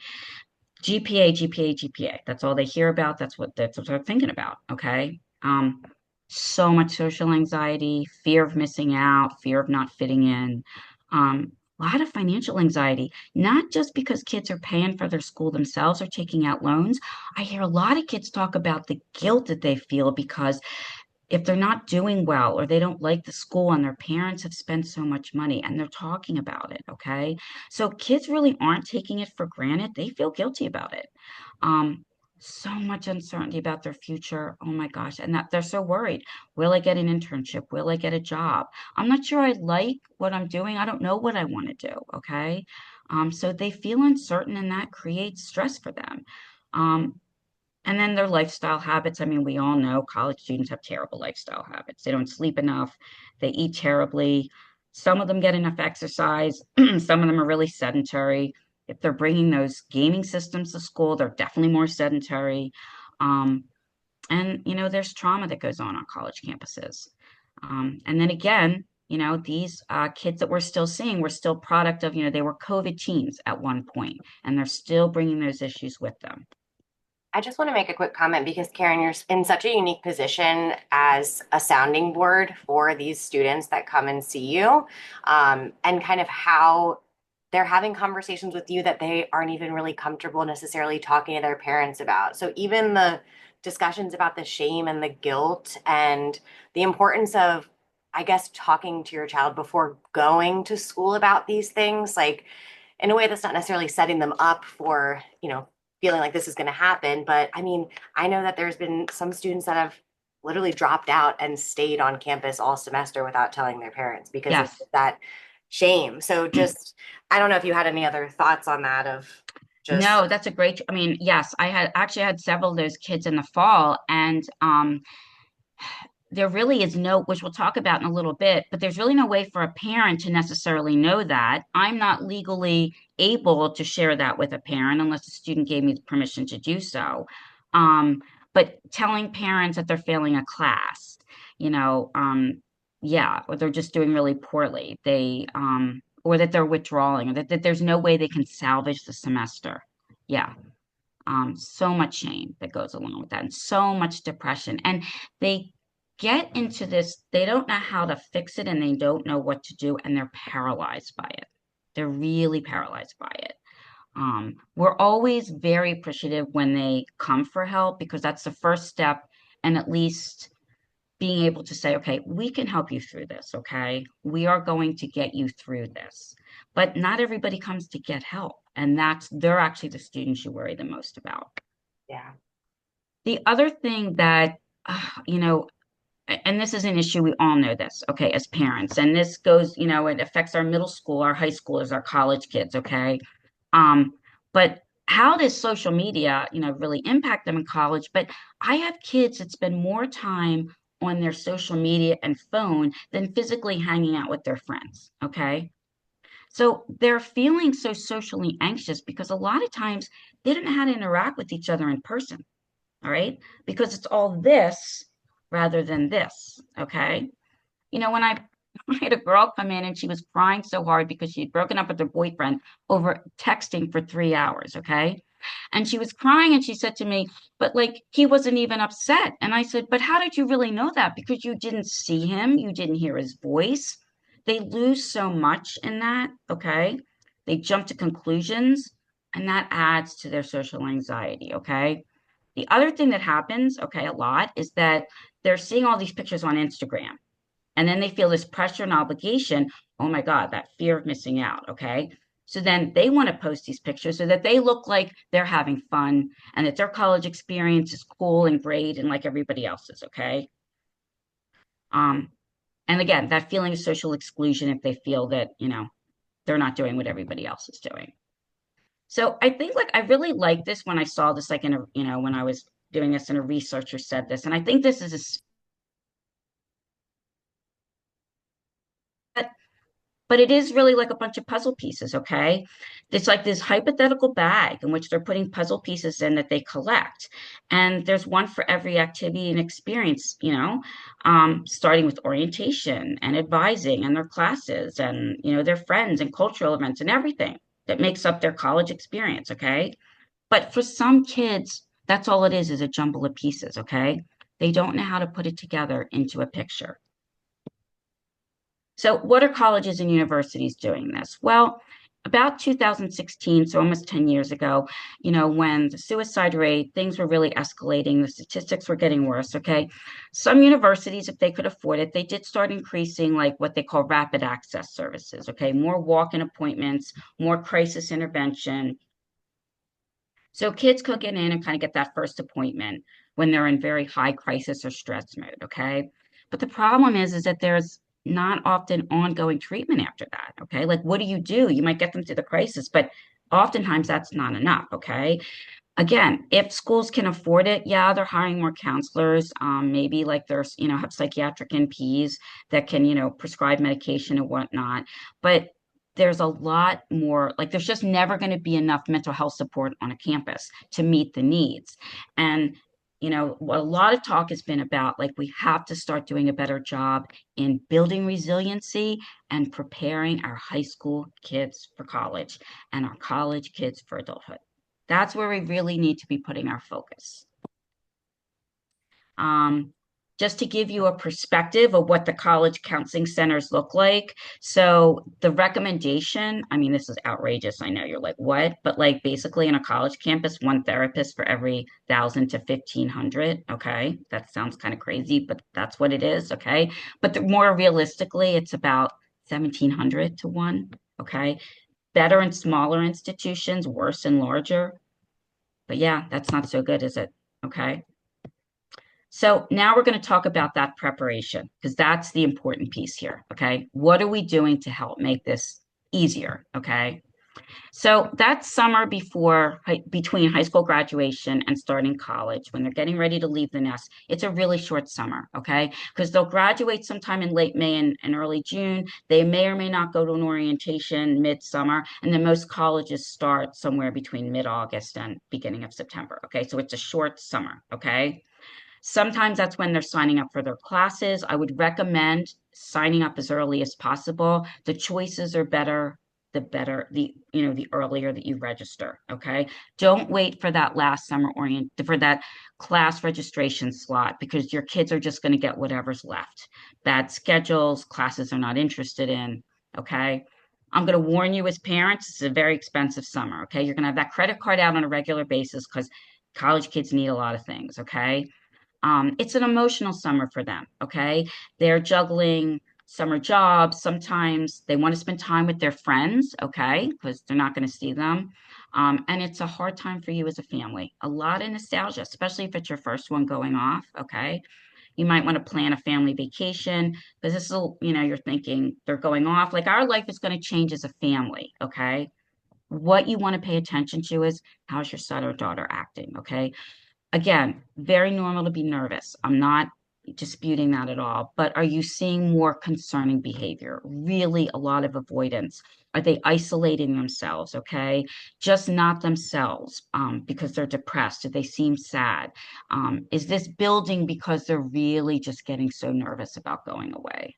GPA, GPA, GPA. That's all they hear about. That's what they're thinking about. Okay. So much social anxiety, fear of missing out, fear of not fitting in. A lot of financial anxiety, not just because kids are paying for their school themselves or taking out loans. I hear a lot of kids talk about the guilt that they feel because if they're not doing well or they don't like the school and their parents have spent so much money and they're talking about it, okay? So kids really aren't taking it for granted. They feel guilty about it. Um, so much uncertainty about their future. Oh my gosh. And that they're so worried. Will I get an internship? Will I get a job? I'm not sure I like what I'm doing. I don't know what I want to do. Okay. So they feel uncertain, and that creates stress for them. Um, and then their lifestyle habits. I mean, we all know college students have terrible lifestyle habits. They don't sleep enough, they eat terribly. Some of them get enough exercise, some of them are really sedentary. If they're bringing those gaming systems to school, they're definitely more sedentary. Um, and, there's trauma that goes on college campuses. And then again, these kids that we're still seeing, we're still product of, they were COVID teens at one point, and they're still bringing those issues with them.
I just want to make a quick comment because Karen, you're in such a unique position as a sounding board for these students that come and see you, and kind of how they're having conversations with you that they aren't even really comfortable necessarily talking to their parents about. So even the discussions about the shame and the guilt and the importance of, I guess, talking to your child before going to school about these things, like in a way that's not necessarily setting them up for, feeling like this is going to happen. But I mean, I know that there's been some students that have literally dropped out and stayed on campus all semester without telling their parents because of
Yes.
that shame. So just, I don't know if you had any other thoughts on that of just,
No, that's a great, I mean, yes, I had actually had several of those kids in the fall, and there really is no, which we'll talk about in a little bit, but there's really no way for a parent to necessarily know that. I'm not legally able to share that with a parent unless the student gave me the permission to do so. Um, but telling parents that they're failing a class, you know, yeah, or they're just doing really poorly, or that they're withdrawing, or that there's no way they can salvage the semester. Yeah. So much shame that goes along with that, and so much depression. And they get into this, they don't know how to fix it, and they don't know what to do, and they're paralyzed by it. They're really paralyzed by it. We're always very appreciative when they come for help because that's the first step, and at least being able to say, okay, we can help you through this, okay? We are going to get you through this. But not everybody comes to get help. And they're actually the students you worry the most about.
yeah.
The other thing that, you know, and this is an issue, we all know this, okay, as parents, and this goes, it affects our middle school, our high schoolers, our college kids, okay? Um, but how does social media, really impact them in college? But I have kids that spend more time on their social media and phone than physically hanging out with their friends, okay? So they're feeling so socially anxious because a lot of times they don't know how to interact with each other in person, all right? Because it's all this rather than this, okay? When I had a girl come in and she was crying so hard because she had broken up with her boyfriend over texting for 3 hours, okay? And she was crying and she said to me, but like he wasn't even upset. And I said, but how did you really know that? Because you didn't see him, you didn't hear his voice. They lose so much in that, okay? They jump to conclusions, and that adds to their social anxiety, okay? The other thing that happens, okay, a lot is that they're seeing all these pictures on Instagram, and then they feel this pressure and obligation. Oh my God, that fear of missing out. Okay. So then they want to post these pictures so that they look like they're having fun and that their college experience is cool and great and like everybody else's. Okay. Um, and again, that feeling of social exclusion if they feel that, they're not doing what everybody else is doing. So I think like I really like this when I saw this, like when I was doing this and a researcher said this. And I think this is a but it is really like a bunch of puzzle pieces, okay? It's like this hypothetical bag in which they're putting puzzle pieces in that they collect. And there's one for every activity and experience, starting with orientation and advising and their classes and, their friends and cultural events and everything that makes up their college experience, okay? But for some kids, that's all it is a jumble of pieces, okay? They don't know how to put it together into a picture. So, what are colleges and universities doing this? Well, about 2016, so almost 10 years ago, when the suicide rate, things were really escalating, the statistics were getting worse, okay? Some universities, if they could afford it, they did start increasing like what they call rapid access services, okay? More walk-in appointments, more crisis intervention. So kids could get in and kind of get that first appointment when they're in very high crisis or stress mode, okay? But the problem is that there's not often ongoing treatment after that. Okay. Like, what do? You might get them through the crisis, but oftentimes that's not enough. Okay. Again, if schools can afford it, yeah, they're hiring more counselors. Maybe like there's, have psychiatric NPs that can, prescribe medication and whatnot. But there's a lot more, like there's just never going to be enough mental health support on a campus to meet the needs. And, what a lot of talk has been about, like we have to start doing a better job in building resiliency and preparing our high school kids for college and our college kids for adulthood. That's where we really need to be putting our focus. Um, just to give you a perspective of what the college counseling centers look like. So the recommendation, I mean, this is outrageous. I know you're like, what? But like basically in a college campus, one therapist for every 1,000 to 1,500. Okay. That sounds kind of crazy, but that's what it is. Okay. But more realistically, it's about 1,700 to one. Okay. Better in smaller institutions, worse in larger. But yeah, that's not so good, is it? Okay. So now we're going to talk about that preparation because that's the important piece here. Okay. What are we doing to help make this easier? Okay. So that summer between high school graduation and starting college, when they're getting ready to leave the nest, it's a really short summer, okay? Because they'll graduate sometime in late May and early June. They may or may not go to an orientation midsummer, and then most colleges start somewhere between mid-August and beginning of September, okay? So it's a short summer, okay? Sometimes that's when they're signing up for their classes. I would recommend signing up as early as possible. The choices are better, the earlier that you register. Okay. Don't wait for that last for that class registration slot because your kids are just going to get whatever's left. Bad schedules, classes they're not interested in. Okay. I'm going to warn you as parents, it's a very expensive summer. Okay. You're going to have that credit card out on a regular basis because college kids need a lot of things. Okay. It's an emotional summer for them. Okay. They're juggling summer jobs. Sometimes they want to spend time with their friends. Okay. Because they're not going to see them. And it's a hard time for you as a family. A lot of nostalgia, especially if it's your first one going off. Okay. You might want to plan a family vacation because this will, you're thinking they're going off. Like our life is going to change as a family. Okay. What you want to pay attention to is how's your son or daughter acting. Okay. Again, very normal to be nervous. I'm not disputing that at all. But are you seeing more concerning behavior? Really, a lot of avoidance. Are they isolating themselves? Okay. Just not themselves because they're depressed. Do they seem sad? Is this building because they're really just getting so nervous about going away?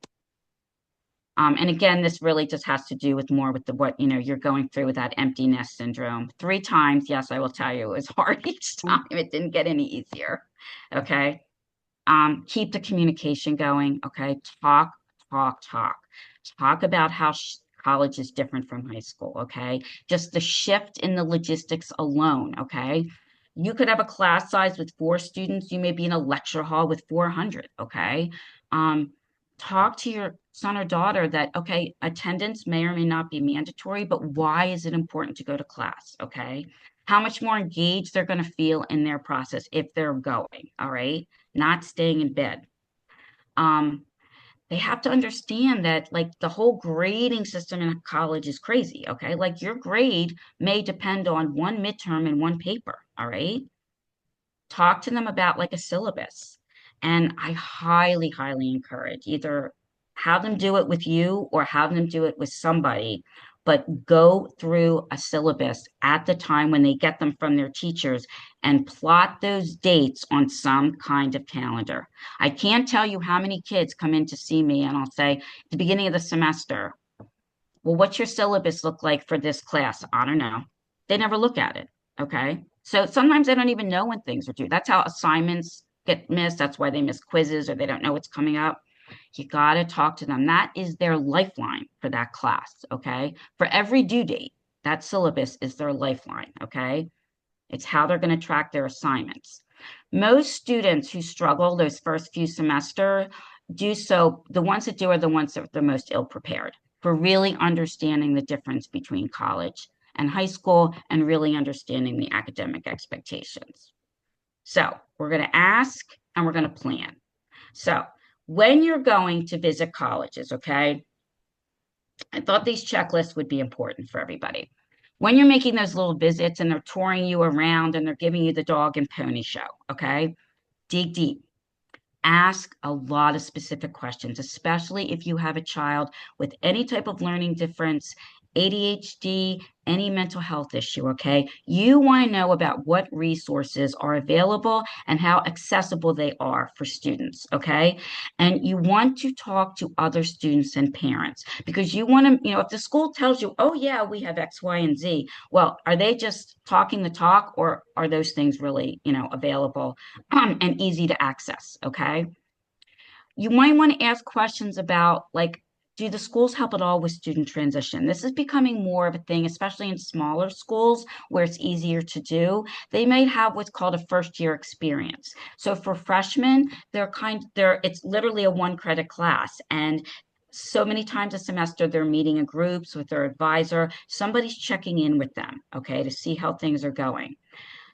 And again, this really just has to do with more with what you're going through with that empty nest syndrome. 3 times, yes, I will tell you, it was hard each time. It didn't get any easier. Okay. Keep the communication going. Okay. Talk, talk, talk. Talk about how college is different from high school. Okay. Just the shift in the logistics alone. Okay. You could have a class size with 4 students. You may be in a lecture hall with 400. Okay. Um, Talk to your son or daughter that, okay, attendance may or may not be mandatory, but why is it important to go to class? Okay. How much more engaged they're going to feel in their process if they're going. All right, not staying in bed. Um, they have to understand that like the whole grading system in college is crazy. Okay. Like your grade may depend on one midterm and one paper. All right. Talk to them about like a syllabus. And I highly, highly encourage either have them do it with you or have them do it with somebody, but go through a syllabus at the time when they get them from their teachers and plot those dates on some kind of calendar. I can't tell you how many kids come in to see me and I'll say, at the beginning of the semester, well, what's your syllabus look like for this class? I don't know. They never look at it. Okay. So sometimes they don't even know when things are due. That's how assignments get missed. That's why they miss quizzes or they don't know what's coming up. You got to talk to them. That is their lifeline for that class. Okay. For every due date, that syllabus is their lifeline. Okay. It's how they're going to track their assignments. Most students who struggle those first few semester do so, the ones that do are the ones that are the most ill prepared for really understanding the difference between college and high school and really understanding the academic expectations. So we're going to ask and we're going to plan. So When you're going to visit colleges, okay, I thought these checklists would be important for everybody. When you're making those little visits and they're touring you around and they're giving you the dog and pony show, okay, dig deep. Ask a lot of specific questions, especially if you have a child with any type of learning difference, ADHD, any mental health issue, okay? You want to know about what resources are available and how accessible they are for students, okay? And you want to talk to other students and parents because you want to, if the school tells you, oh, yeah, we have X, Y, and Z, well, are they just talking the talk or are those things really, available and easy to access, okay? You might want to ask questions about like, do the schools help at all with student transition? This is becoming more of a thing, especially in smaller schools where it's easier to do. They might have what's called a first year experience. So for freshmen, it's literally a 1 credit class. And so many times a semester, they're meeting in groups with their advisor. Somebody's checking in with them, okay, to see how things are going.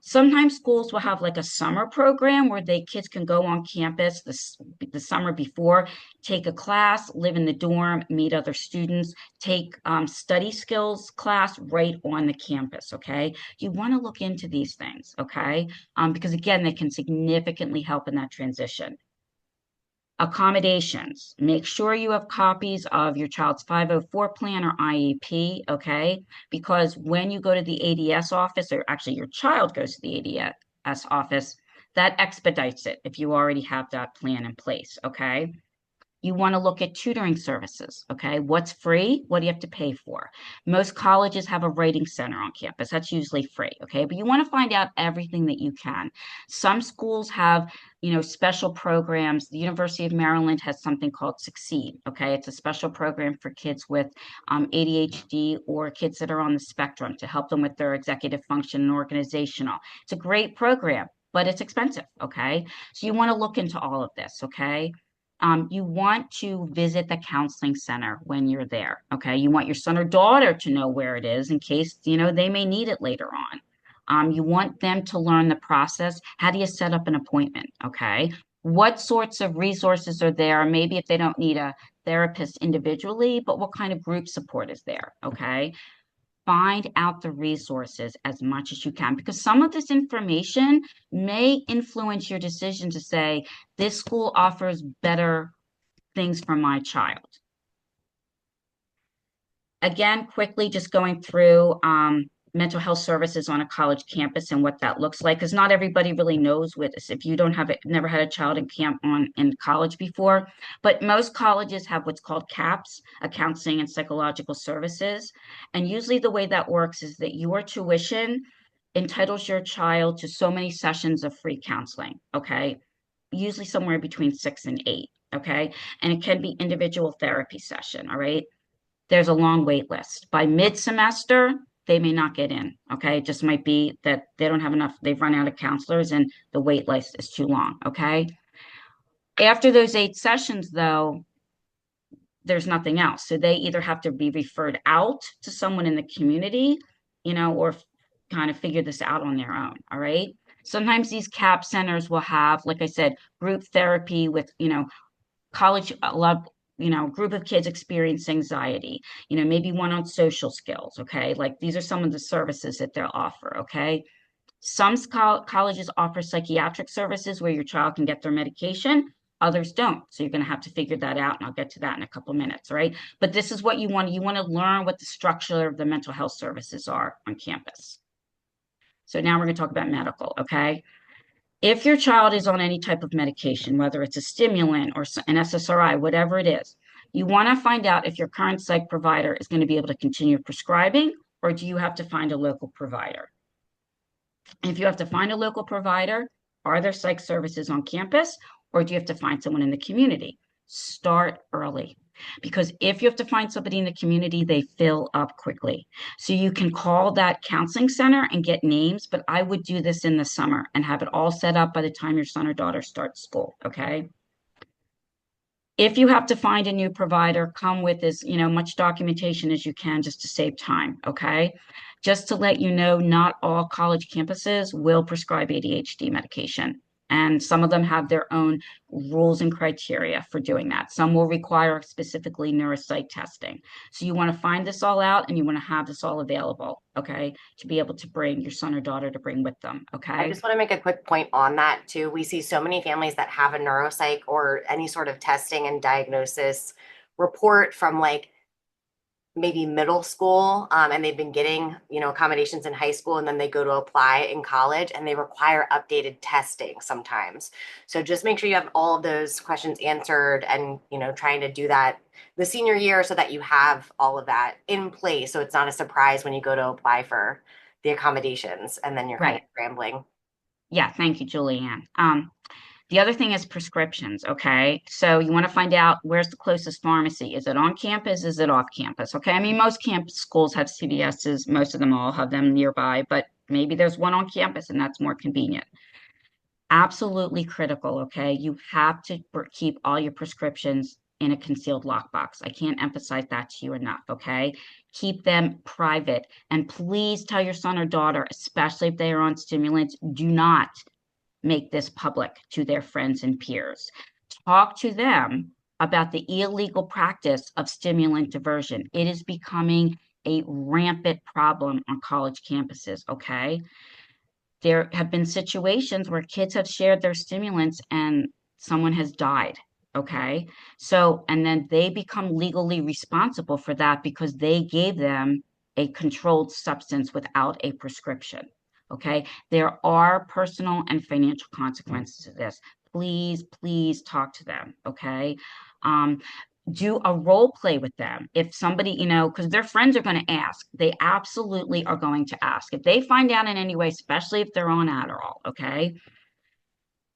Sometimes schools will have like a summer program where they kids can go on campus the summer before, take a class, live in the dorm, meet other students, take study skills class right on the campus. Okay, you want to look into these things. Okay, because again, they can significantly help in that transition. Accommodations. Make sure you have copies of your child's 504 plan or IEP, okay? Because when you go to the ADS office, or actually your child goes to the ADS office, that expedites it if you already have that plan in place, okay? You want to look at tutoring services. Okay. What's free? What do you have to pay for? Most colleges have a writing center on campus. That's usually free. Okay. But you want to find out everything that you can. Some schools have, special programs. The University of Maryland has something called Succeed. Okay. It's a special program for kids with ADHD or kids that are on the spectrum to help them with their executive function and organizational. It's a great program, but it's expensive. Okay. So you want to look into all of this. Okay. You want to visit the counseling center when you're there. Okay. You want your son or daughter to know where it is in case, they may need it later on. You want them to learn the process. How do you set up an appointment? Okay. What sorts of resources are there? Maybe if they don't need a therapist individually, but what kind of group support is there? Okay. Find out the resources as much as you can because some of this information may influence your decision to say, this school offers better things for my child. Again, quickly just going through mental health services on a college campus and what that looks like, because not everybody really knows what this. If you don't have it, never had a child in college before, but most colleges have what's called CAPS, a counseling and psychological services. And usually the way that works is that your tuition entitles your child to so many sessions of free counseling. Okay. Usually somewhere between 6 and 8. Okay. And it can be individual therapy session. All right. There's a long wait list. By mid-semester, they may not get in. Okay. It just might be that they don't have enough, they've run out of counselors and the wait list is too long. Okay. After those 8 sessions, though, there's nothing else. So they either have to be referred out to someone in the community, or kind of figure this out on their own. All right. Sometimes these CAP centers will have, like I said, group therapy with, college, a lot, group of kids experience anxiety, maybe one on social skills. Okay. Like these are some of the services that they'll offer. Okay. Some colleges offer psychiatric services where your child can get their medication. Others don't. So you're going to have to figure that out. And I'll get to that in a couple of minutes. Right. But this is what you want. You want to learn what the structure of the mental health services are on campus. So now we're going to talk about medical. Okay. If your child is on any type of medication, whether it's a stimulant or an SSRI, whatever it is, you want to find out if your current psych provider is going to be able to continue prescribing or do you have to find a local provider? If you have to find a local provider, are there psych services on campus or do you have to find someone in the community? Start early because if you have to find somebody in the community, they fill up quickly. So you can call that counseling center and get names, but I would do this in the summer and have it all set up by the time your son or daughter starts school. Okay. If you have to find a new provider, come with as much documentation as you can just to save time. Okay. Just to let you know, not all college campuses will prescribe ADHD medication. And some of them have their own rules and criteria for doing that. Some will require specifically neuropsych testing. So you want to find this all out and you want to have this all available, okay, to be able to bring your son or daughter to bring with them,
I
okay?
just want to make a quick point on that too. We see so many families that have a neuropsych or any sort of testing and diagnosis report from like maybe middle school, and they've been getting, accommodations in high school, and then they go to apply in college and they require updated testing sometimes. So just make sure you have all of those questions answered and, trying to do that the senior year so that you have all of that in place. So it's not a surprise when you go to apply for the accommodations and then you're kind of
Right.
scrambling.
Yeah, thank you, Julianne. The other thing is prescriptions, okay? So you want to find out where's the closest pharmacy. Is it on campus? Is it off campus? Okay. I mean, most campus schools have CVS's, most of them all have them nearby, but maybe there's one on campus and that's more convenient. Absolutely critical, okay? You have to keep all your prescriptions in a concealed lockbox. I can't emphasize that to you enough, okay? Keep them private. And please tell your son or daughter, especially if they are on stimulants, do not make this public to their friends and peers. Talk to them about the illegal practice of stimulant diversion. It is becoming a rampant problem on college campuses, okay? There have been situations where kids have shared their stimulants and someone has died. Okay. So, and then they become legally responsible for that because they gave them a controlled substance without a prescription. Okay. There are personal and financial consequences to this. Please, please talk to them. Okay. Um, do a role play with them. If somebody, because their friends are going to ask, they absolutely are going to ask. If they find out in any way, especially if they're on Adderall, okay?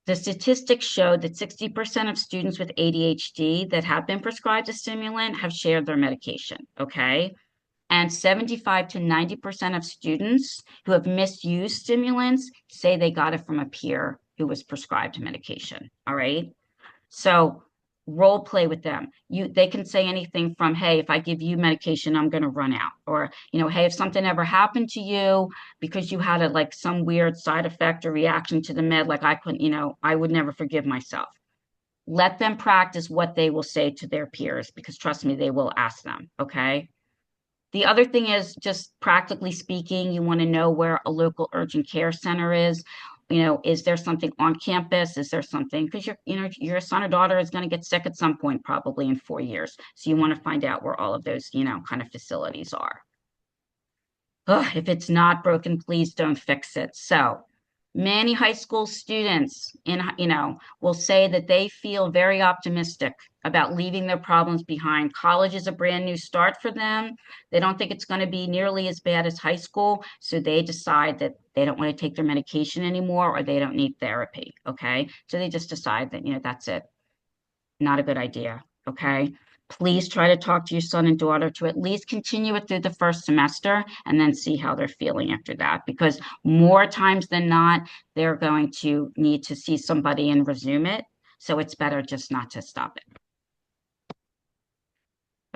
The statistics show that 60% of students with ADHD that have been prescribed a stimulant have shared their medication, okay? And 75 to 90% of students who have misused stimulants say they got it from a peer who was prescribed medication, all right? So role play with them. They can say anything from, hey, if I give you medication, I'm going to run out. Or, hey, if something ever happened to you because you had like some weird side effect or reaction to the med, like I couldn't, I would never forgive myself. Let them practice what they will say to their peers because trust me, they will ask them. Okay. The other thing is just practically speaking, you want to know where a local urgent care center is. Is there something on campus? Is there something because your son or daughter is going to get sick at some point, probably in 4 years. So you want to find out where all of those, kind of facilities are. Ugh, if it's not broken, please don't fix it. So many high school students will say that they feel very optimistic about leaving their problems behind. College is a brand new start for them. They don't think it's going to be nearly as bad as high school, so they decide that they don't want to take their medication anymore or they don't need therapy. Okay, so they just decide that that's it. Not a good idea. Okay. Please try to talk to your son and daughter to at least continue it through the first semester and then see how they're feeling after that. Because more times than not, they're going to need to see somebody and resume it. So it's better just not to stop it.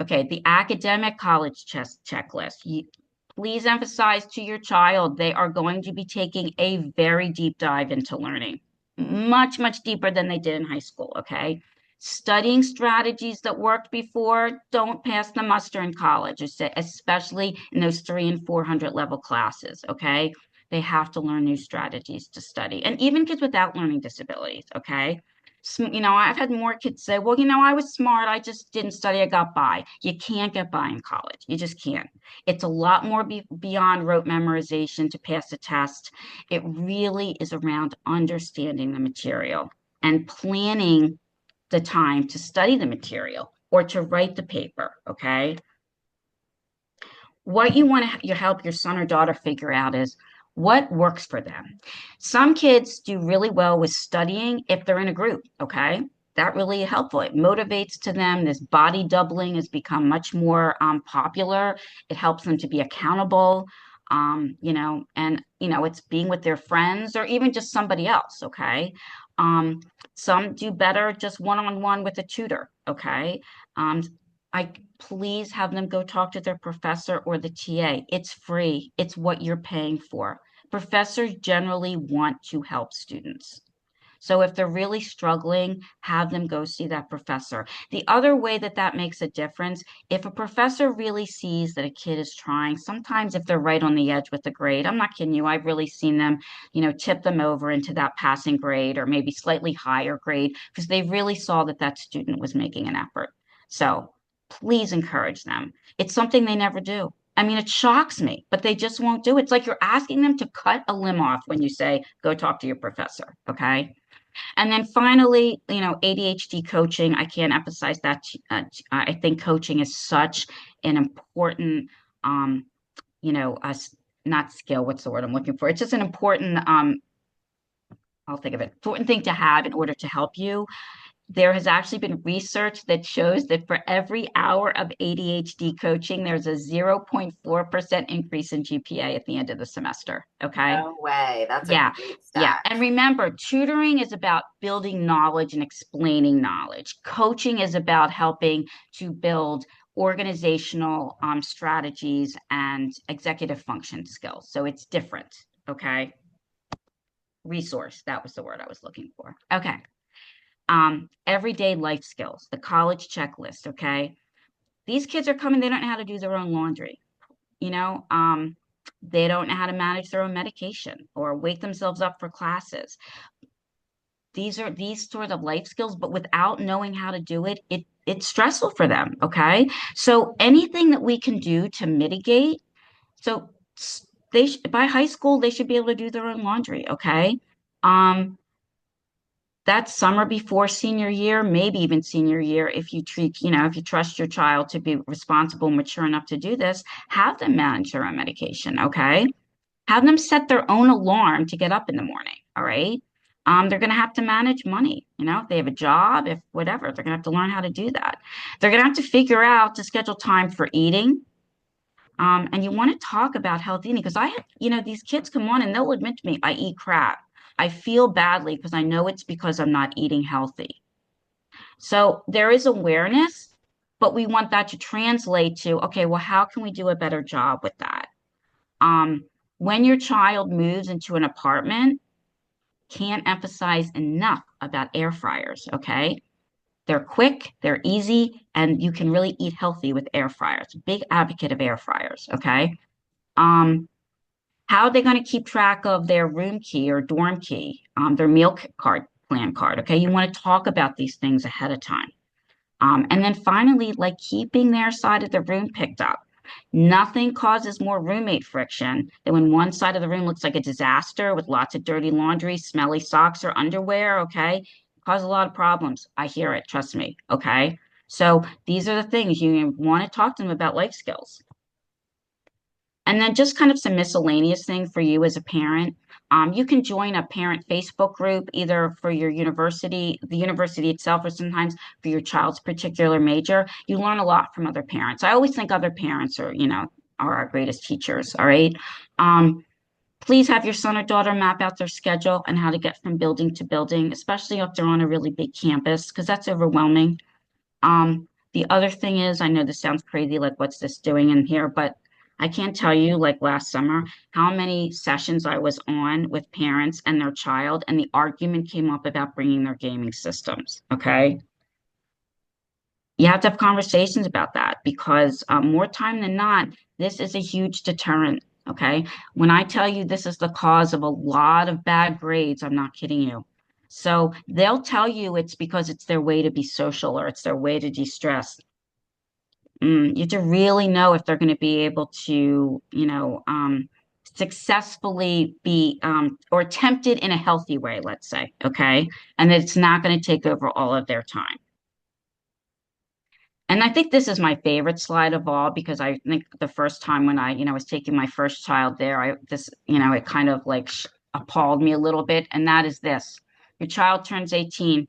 Okay, the academic college checklist. Please emphasize to your child they are going to be taking a very deep dive into learning, much, much deeper than they did in high school. Okay. Studying strategies that worked before don't pass the muster in college, especially in those 300 and 400 level classes. Okay. They have to learn new strategies to study, and even kids without learning disabilities. Okay. I've had more kids say, well, I was smart. I just didn't study. I got by. You can't get by in college. You just can't. It's a lot more beyond rote memorization to pass a test. It really is around understanding the material and planning the time to study the material or to write the paper. Okay. What you want to help your son or daughter figure out is what works for them. Some kids do really well with studying if they're in a group, okay? That really helpful. It motivates to them. This body doubling has become much more popular. It helps them to be accountable, and it's being with their friends or even just somebody else, okay? Um, some do better just one-on-one with a tutor, okay? Um, I please have them go talk to their professor or the TA. It's free. It's what you're paying for. Professors generally want to help students. So if they're really struggling, have them go see that professor. The other way that that makes a difference, if a professor really sees that a kid is trying, sometimes if they're right on the edge with the grade, I'm not kidding you, I've really seen them, tip them over into that passing grade or maybe slightly higher grade because they really saw that that student was making an effort. So please encourage them. It's something they never do. I mean, it shocks me, but they just won't do it. It's like you're asking them to cut a limb off when you say, go talk to your professor. Okay. And then finally, ADHD coaching, I can't emphasize that. I think coaching is such an important, um, not skill, what's the word I'm looking for? It's just an important, I'll think of it, important thing to have in order to help you. There has actually been research that shows that for every hour of ADHD coaching, there's a 0.4% increase in GPA at the end of the semester. Okay.
No way. That's a
Yeah,
great
yeah.
stat.
And remember, tutoring is about building knowledge and explaining knowledge. Coaching is about helping to build organizational strategies and executive function skills. So it's different. Okay. Resource, that was the word I was looking for. Okay. Everyday life skills, the college checklist. Okay. These kids are coming, they don't know how to do their own laundry. You know, um, they don't know how to manage their own medication or wake themselves up for classes. These are these sort of life skills, but without knowing how to do it, it's stressful for them. Okay. So anything that we can do to mitigate, so by high school, they should be able to do their own laundry. Okay. Um, that summer before senior year, maybe even senior year, if you trust your child to be responsible, mature enough to do this, have them manage their own medication. Okay. Have them set their own alarm to get up in the morning. All right. They're going to have to manage money. If they have a job, if whatever, they're going to have to learn how to do that. They're going to have to figure out to schedule time for eating. And you want to talk about healthy eating because I have, these kids come on and they'll admit to me, I eat crap. I feel badly because I know it's because I'm not eating healthy. So there is awareness, but we want that to translate to, okay, well, how can we do a better job with that? Um, when your child moves into an apartment, can't emphasize enough about air fryers, okay? They're quick, they're easy, and you can really eat healthy with air fryers. Big advocate of air fryers, okay? Um, how are they going to keep track of their room key or dorm key, their meal card, plan card, okay? You want to talk about these things ahead of time. And then finally, like keeping their side of the room picked up. Nothing causes more roommate friction than when one side of the room looks like a disaster with lots of dirty laundry, smelly socks or underwear. Okay. Cause a lot of problems. I hear it. Trust me. Okay. So these are the things you want to talk to them about life skills. And then just kind of some miscellaneous thing for you as a parent. You can join a parent Facebook group either for your university, the university itself, or sometimes for your child's particular major. You learn a lot from other parents. I always think other parents are our greatest teachers. All right. Um, please have your son or daughter map out their schedule and how to get from building to building, especially if they're on a really big campus, because that's overwhelming. The other thing is, I know this sounds crazy, like what's this doing in here, but I can't tell you, like last summer, how many sessions I was on with parents and their child, and the argument came up about bringing their gaming systems. Okay. You have to have conversations about that because more time than not, this is a huge deterrent. Okay. When I tell you this is the cause of a lot of bad grades, I'm not kidding you. So they'll tell you it's because it's their way to be social or it's their way to de-stress. You have to really know if they're going to be able to, successfully be or attempt it in a healthy way, let's say, okay, and that it's not going to take over all of their time. And I think this is my favorite slide of all because I think the first time when I, was taking my first child there, it kind of like appalled me a little bit, and that is this: your child turns 18.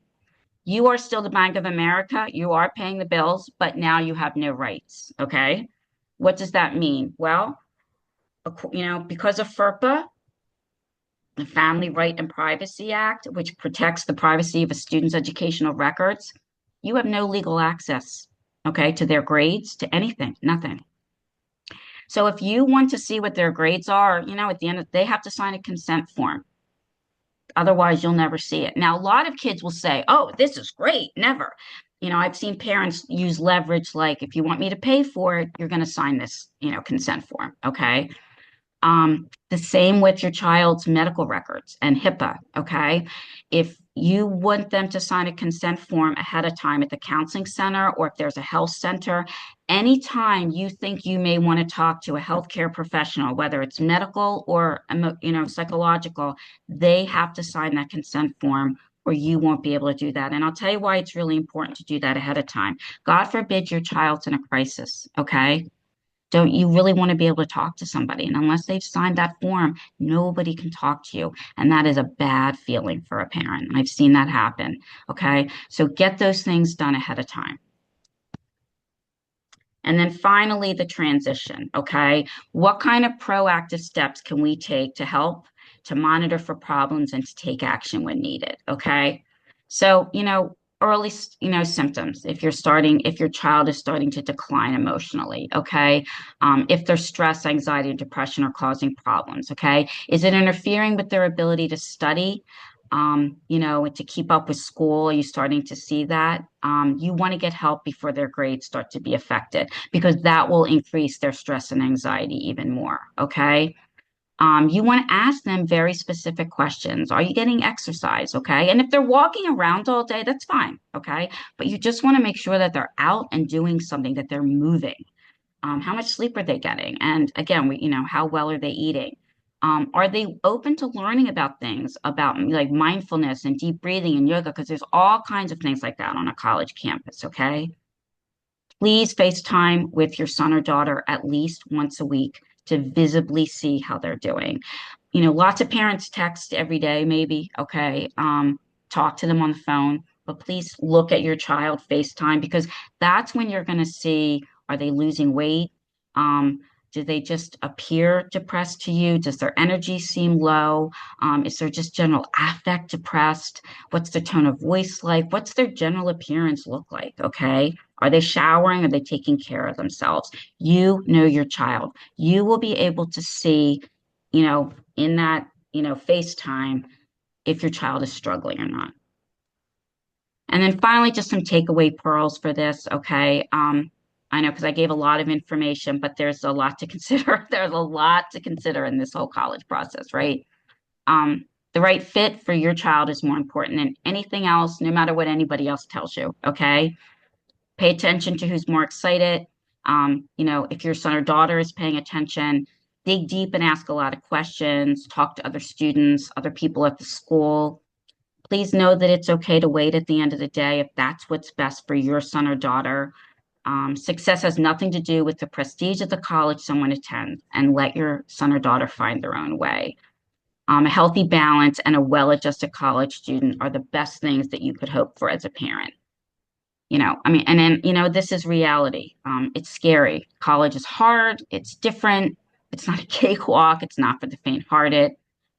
You are still the Bank of America. You are paying the bills, but now you have no rights. Okay. What does that mean? Well, because of FERPA, the Family Right and Privacy Act, which protects the privacy of a student's educational records, you have no legal access, okay, to their grades, to anything, nothing. So if you want to see what their grades are, at the end, they have to sign a consent form. Otherwise, you'll never see it. Now, a lot of kids will say, "Oh, this is great." Never. I've seen parents use leverage like, if you want me to pay for it, you're going to sign this, consent form. Okay. The same with your child's medical records and HIPAA, okay? If you want them to sign a consent form ahead of time at the counseling center, or if there's a health center, anytime you think you may want to talk to a healthcare professional, whether it's medical or psychological, they have to sign that consent form, or you won't be able to do that. And I'll tell you why it's really important to do that ahead of time. God forbid your child's in a crisis, okay? Don't you really want to be able to talk to somebody? And unless they've signed that form, nobody can talk to you. And that is a bad feeling for a parent. I've seen that happen. Okay. So get those things done ahead of time. And then finally, the transition. Okay. What kind of proactive steps can we take to help to monitor for problems and to take action when needed? Okay. So, early, symptoms. If your child is starting to decline emotionally, okay. If their stress, anxiety, and depression are causing problems, okay. Is it interfering with their ability to study? To keep up with school? Are you starting to see that? You want to get help before their grades start to be affected, because that will increase their stress and anxiety even more. Okay. You want to ask them very specific questions. Are you getting exercise? Okay. And if they're walking around all day, that's fine. Okay. But you just want to make sure that they're out and doing something, that they're moving. How much sleep are they getting? And again, how well are they eating? Are they open to learning about things about like mindfulness and deep breathing and yoga? Because there's all kinds of things like that on a college campus. Okay. Please FaceTime with your son or daughter at least once a week to visibly see how they're doing. Lots of parents text every day, maybe, okay. Talk to them on the phone, but please look at your child FaceTime, because that's when you're going to see, are they losing weight? Do they just appear depressed to you? Does their energy seem low? Is there just general affect depressed? What's the tone of voice like? What's their general appearance look like? Okay. Are they showering? Are they taking care of themselves? You know your child. You will be able to see, in that, FaceTime, if your child is struggling or not. And then finally, just some takeaway pearls for this. Okay. I know, because I gave a lot of information, but there's a lot to consider. There's a lot to consider in this whole college process, right? Um, the right fit for your child is more important than anything else, no matter what anybody else tells you. Okay. Pay attention to who's more excited. If your son or daughter is paying attention, dig deep and ask a lot of questions, talk to other students, other people at the school. Please know that it's okay to wait at the end of the day if that's what's best for your son or daughter. Success has nothing to do with the prestige of the college someone attends, and let your son or daughter find their own way. A healthy balance and a well-adjusted college student are the best things that you could hope for as a parent. And then, this is reality. It's scary. College is hard. It's different. It's not a cakewalk. It's not for the faint-hearted,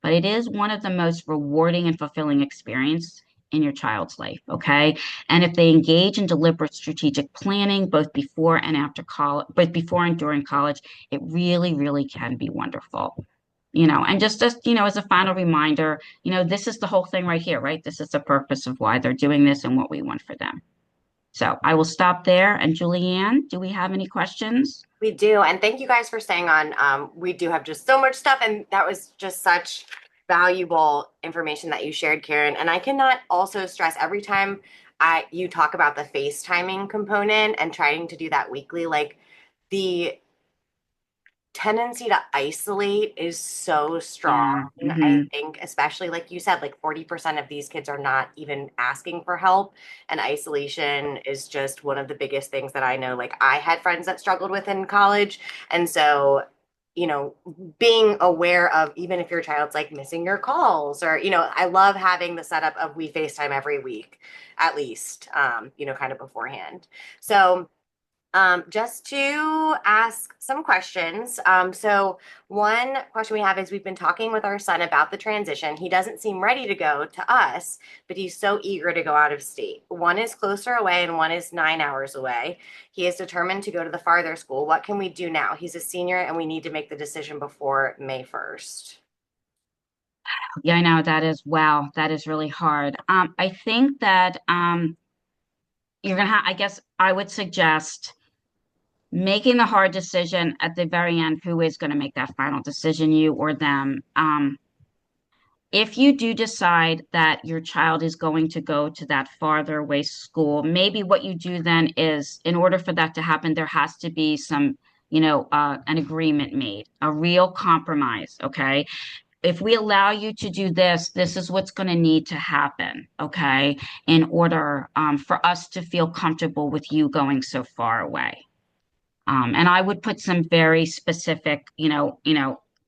but it is one of the most rewarding and fulfilling experience in your child's life. Okay. And if they engage in deliberate strategic planning, both before and after college, both before and during college, it really, really can be wonderful. And just as, as a final reminder, this is the whole thing right here, right? This is the purpose of why they're doing this and what we want for them. So I will stop there. And Julianne, do we have any questions?
We do. And thank you guys for staying on. We do have just so much stuff. And that was just such valuable information that you shared, Karen. And I cannot also stress every time you talk about the FaceTiming component and trying to do that weekly, like the tendency to isolate is so strong.
Yeah.
I think, especially like you said, like 40% of these kids are not even asking for help. And isolation is just one of the biggest things that I know. Like I had friends that struggled with in college. And so, being aware of, even if your child's like missing your calls, or, I love having the setup of we FaceTime every week, at least, kind of beforehand. So, just to ask some questions. So one question we have is, we've been talking with our son about the transition. He doesn't seem ready to go to us, but he's so eager to go out of state. One is closer away and one is 9 hours away. He is determined to go to the farther school. What can we do now? He's a senior and we need to make the decision before May 1st.
Yeah, I know that is, wow, that is really hard. I think that you're gonna have, I guess I would suggest making the hard decision at the very end. Who is going to make that final decision, you or them? If you do decide that your child is going to go to that farther away school, maybe what you do then is, in order for that to happen, there has to be some, an agreement made, a real compromise. Okay. If we allow you to do this, this is what's going to need to happen. Okay. In order for us to feel comfortable with you going so far away. And I would put some very specific,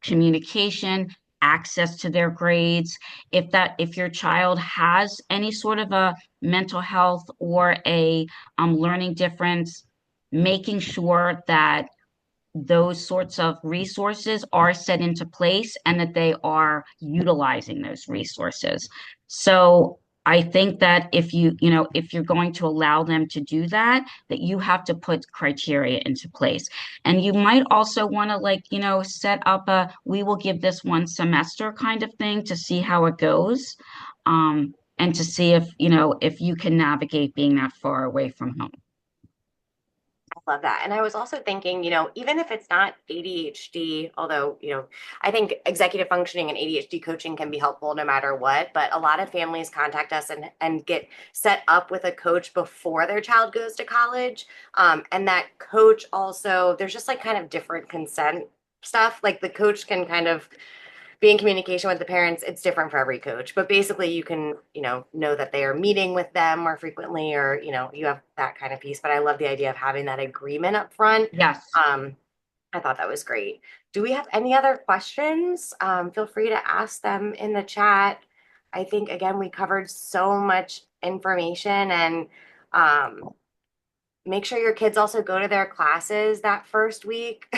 communication, access to their grades. If your child has any sort of a mental health or a learning difference, making sure that those sorts of resources are set into place and that they are utilizing those resources. So I think that if you're going to allow them to do that, that you have to put criteria into place. And you might also want to set up we will give this one semester kind of thing to see how it goes. And to see if you can navigate being that far away from home.
Love that. And I was also thinking, even if it's not ADHD, although, I think executive functioning and ADHD coaching can be helpful no matter what, but a lot of families contact us and get set up with a coach before their child goes to college. And that coach also, there's just like kind of different consent stuff. Like the coach can kind of be in communication with the parents. It's different for every coach, but basically you can, know that they are meeting with them more frequently, or, you have that kind of piece. But I love the idea of having that agreement up front.
Yes.
I thought that was great. Do we have any other questions? Feel free to ask them in the chat. I think, again, we covered so much information, and make sure your kids also go to their classes that first week.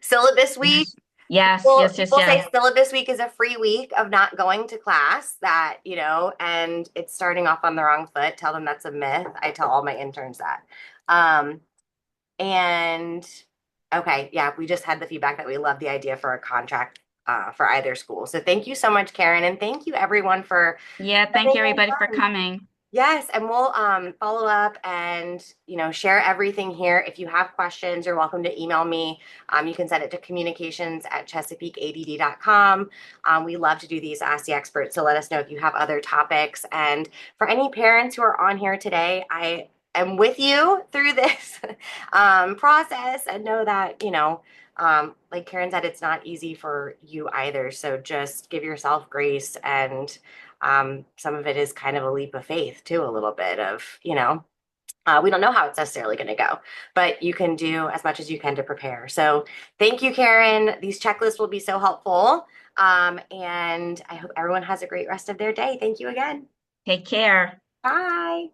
Syllabus week.
Yes. Yes.
Well,
Yes. Yes.
people say
Yes.
syllabus week is a free week of not going to class, that, and it's starting off on the wrong foot. Tell them that's a myth. I tell all my interns that. Um, and okay, yeah, we just had the feedback that we love the idea for a contract for either school. So thank you so much, Karen, and thank you everyone for
Yeah. Thank
spending
you,
your
everybody, for
time.
coming.
Yes, and we'll follow up and share everything here. If you have questions, you're welcome to email me. You can send it to communications@chesapeakeadd.com. We love to do these Ask the Experts, so let us know if you have other topics. And for any parents who are on here today, I am with you through this process, and know that like Karen said, it's not easy for you either. So just give yourself grace, and some of it is kind of a leap of faith too, a little bit of, we don't know how it's necessarily going to go, but you can do as much as you can to prepare. So thank you, Karen. These checklists will be so helpful. And I hope everyone has a great rest of their day. Thank you again.
Take care.
Bye.